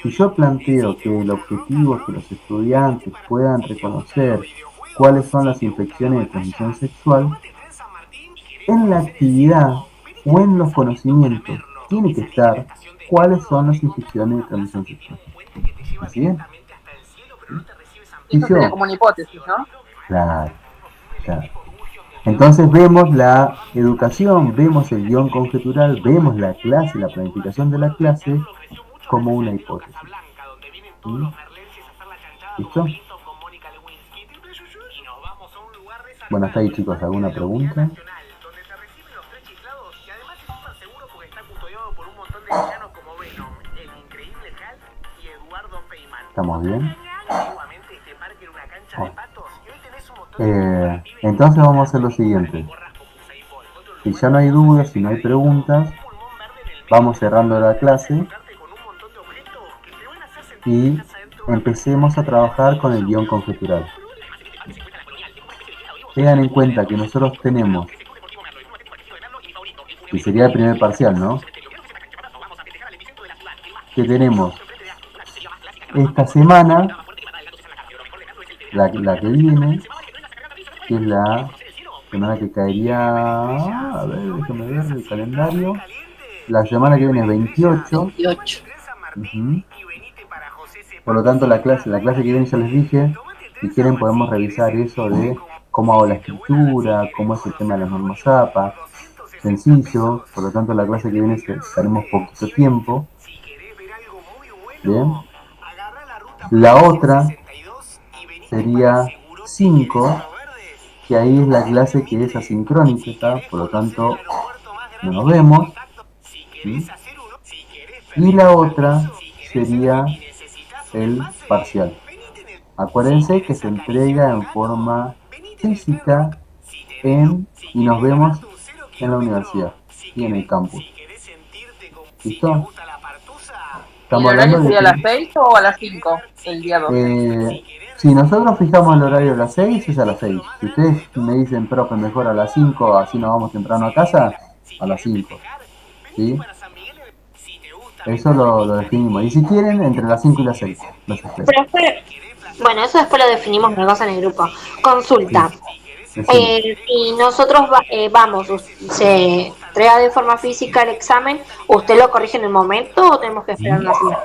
Si yo planteo que el objetivo es que los estudiantes puedan reconocer cuáles son las infecciones de transmisión sexual, en la actividad o en los conocimientos tiene que estar cuáles son las infecciones de transmisión sexual. ¿Así es? Y eso sería como una hipótesis, ¿no? Claro, claro. Entonces vemos la educación, vemos el guión conjetural, vemos la clase, la planificación de la clase como una hipótesis. ¿Sí? ¿Listo? Bueno, hasta ahí, chicos, ¿alguna pregunta? ¿Estamos bien? Entonces vamos a hacer lo siguiente. Si ya no hay dudas, si no hay preguntas, vamos cerrando la clase y empecemos a trabajar con el guión conjetural. Tengan en cuenta que nosotros tenemos, que sería el primer parcial, ¿no? Que tenemos esta semana, la que viene, que es la semana que caería, a ver, déjame ver el calendario, la semana que viene es 28. 28. Uh-huh. Por lo tanto, la clase que viene ya les dije, si quieren podemos revisar eso de cómo hago la escritura, cómo es el tema de las normas APA, sencillo, por lo tanto la clase que viene estaremos poquito tiempo. Bien. La otra sería 5, que ahí es la clase que es asincrónica, por lo tanto no nos vemos. ¿Sí? Y la otra sería el parcial. Acuérdense que se entrega en forma física y nos vemos en la universidad y en el campus. ¿Listo? ¿Y el horario sería a las 6 o a las 5 el día 2? Si nosotros fijamos el horario a las 6, es a las 6. Si ustedes me dicen, profe, mejor a las 5, así nos vamos temprano a casa, a las 5. ¿Sí? Eso lo definimos. Y si quieren, entre las 5 y las 6. Profe, bueno, eso después lo definimos una cosa en el grupo. Consulta. Si nosotros vamos, se entrega de forma física el examen, ¿usted lo corrige en el momento o tenemos que esperar una semana?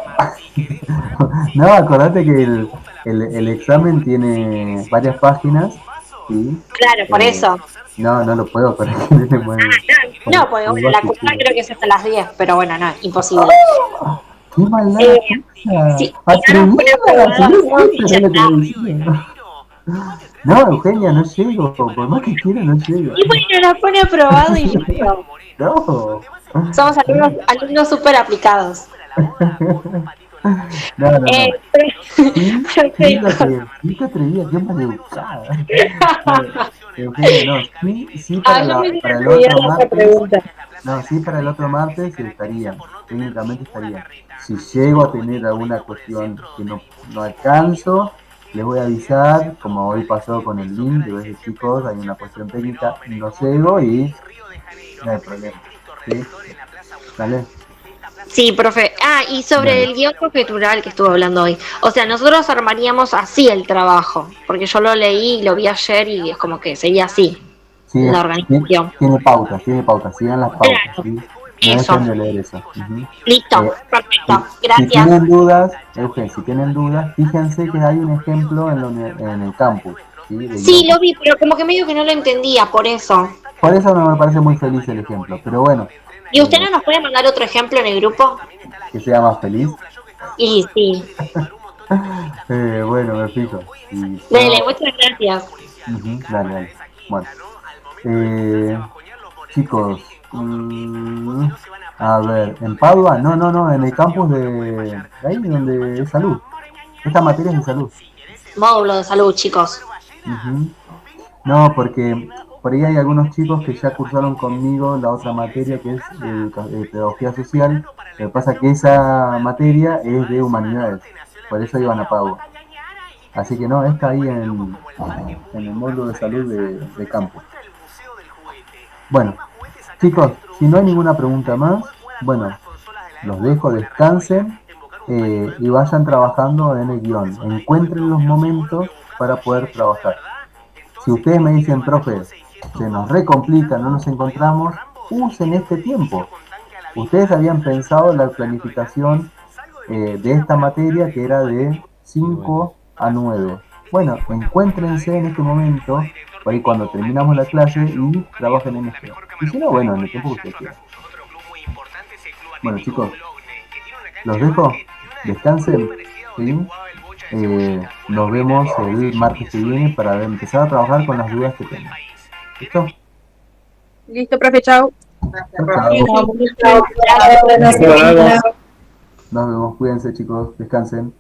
No, acordate que el examen tiene varias páginas ¿sí? Claro, por eso. No lo puedo corregir. No, porque bueno, la curva creo que es hasta las 10, pero bueno, no, imposible. ¡Qué maldad! Sí, No, Eugenia, no llego. Por más que quiera, no llego. Y bueno, la pone aprobado y yo digo, No. somos alumnos súper aplicados. No. Sí te atrevía, qué maleducada. Eugenia, no. Sí para el otro martes. No, sí para el otro martes estaría. Técnicamente estaría. Si llego a tener alguna cuestión que no alcanzo, les voy a avisar, como hoy pasó con el link, de veces chicos, hay una cuestión técnica, no llego y no hay problema. ¿Sí? ¿Vale? Sí, profe. Y sobre el guión conjetural que estuvo hablando hoy. O sea, nosotros armaríamos así el trabajo, porque yo lo leí, lo vi ayer y es como que sería así, sí, la organización. Tiene pautas, sigan las pautas. ¿Sí? No dejen de leer eso. Listo, perfecto. Gracias. Si tienen dudas, Eugen, fíjense que hay un ejemplo en el campus. Sí, lo vi, pero como que medio que no lo entendía, por eso. Por eso no me parece muy feliz el ejemplo, pero bueno. ¿Y usted no nos puede mandar otro ejemplo en el grupo? ¿Que sea más feliz? Y sí. Bueno, me fijo. Dale, muchas gracias. Dale. Bueno. Chicos, a ver, ¿en Padua? No, en el campus de ahí donde es salud. Esta materia es de salud. Módulo de salud, chicos. No, porque por ahí hay algunos chicos que ya cursaron conmigo la otra materia que es pedagogía social. Lo que pasa es que esa materia es de humanidades, por eso iban a Padua. Así que no, está ahí en el módulo de salud de campus. Bueno, chicos, si no hay ninguna pregunta más, bueno, los dejo, descansen y vayan trabajando en el guión. Encuentren los momentos para poder trabajar. Si ustedes me dicen, profe, se nos recomplica, no nos encontramos, usen este tiempo. Ustedes habían pensado la planificación de esta materia que era de 5 a 9. Bueno, encuéntrense en este momento, por ahí cuando terminamos la clase y trabajen en esto. Y si no, bueno, en el tiempo que ustedes quieran. Bueno, chicos, los dejo, descansen, ¿sí? Nos vemos el martes que viene para empezar a trabajar con las dudas que tengan. ¿Listo? Listo, profe, chao. Nos vemos, cuídense chicos, descansen.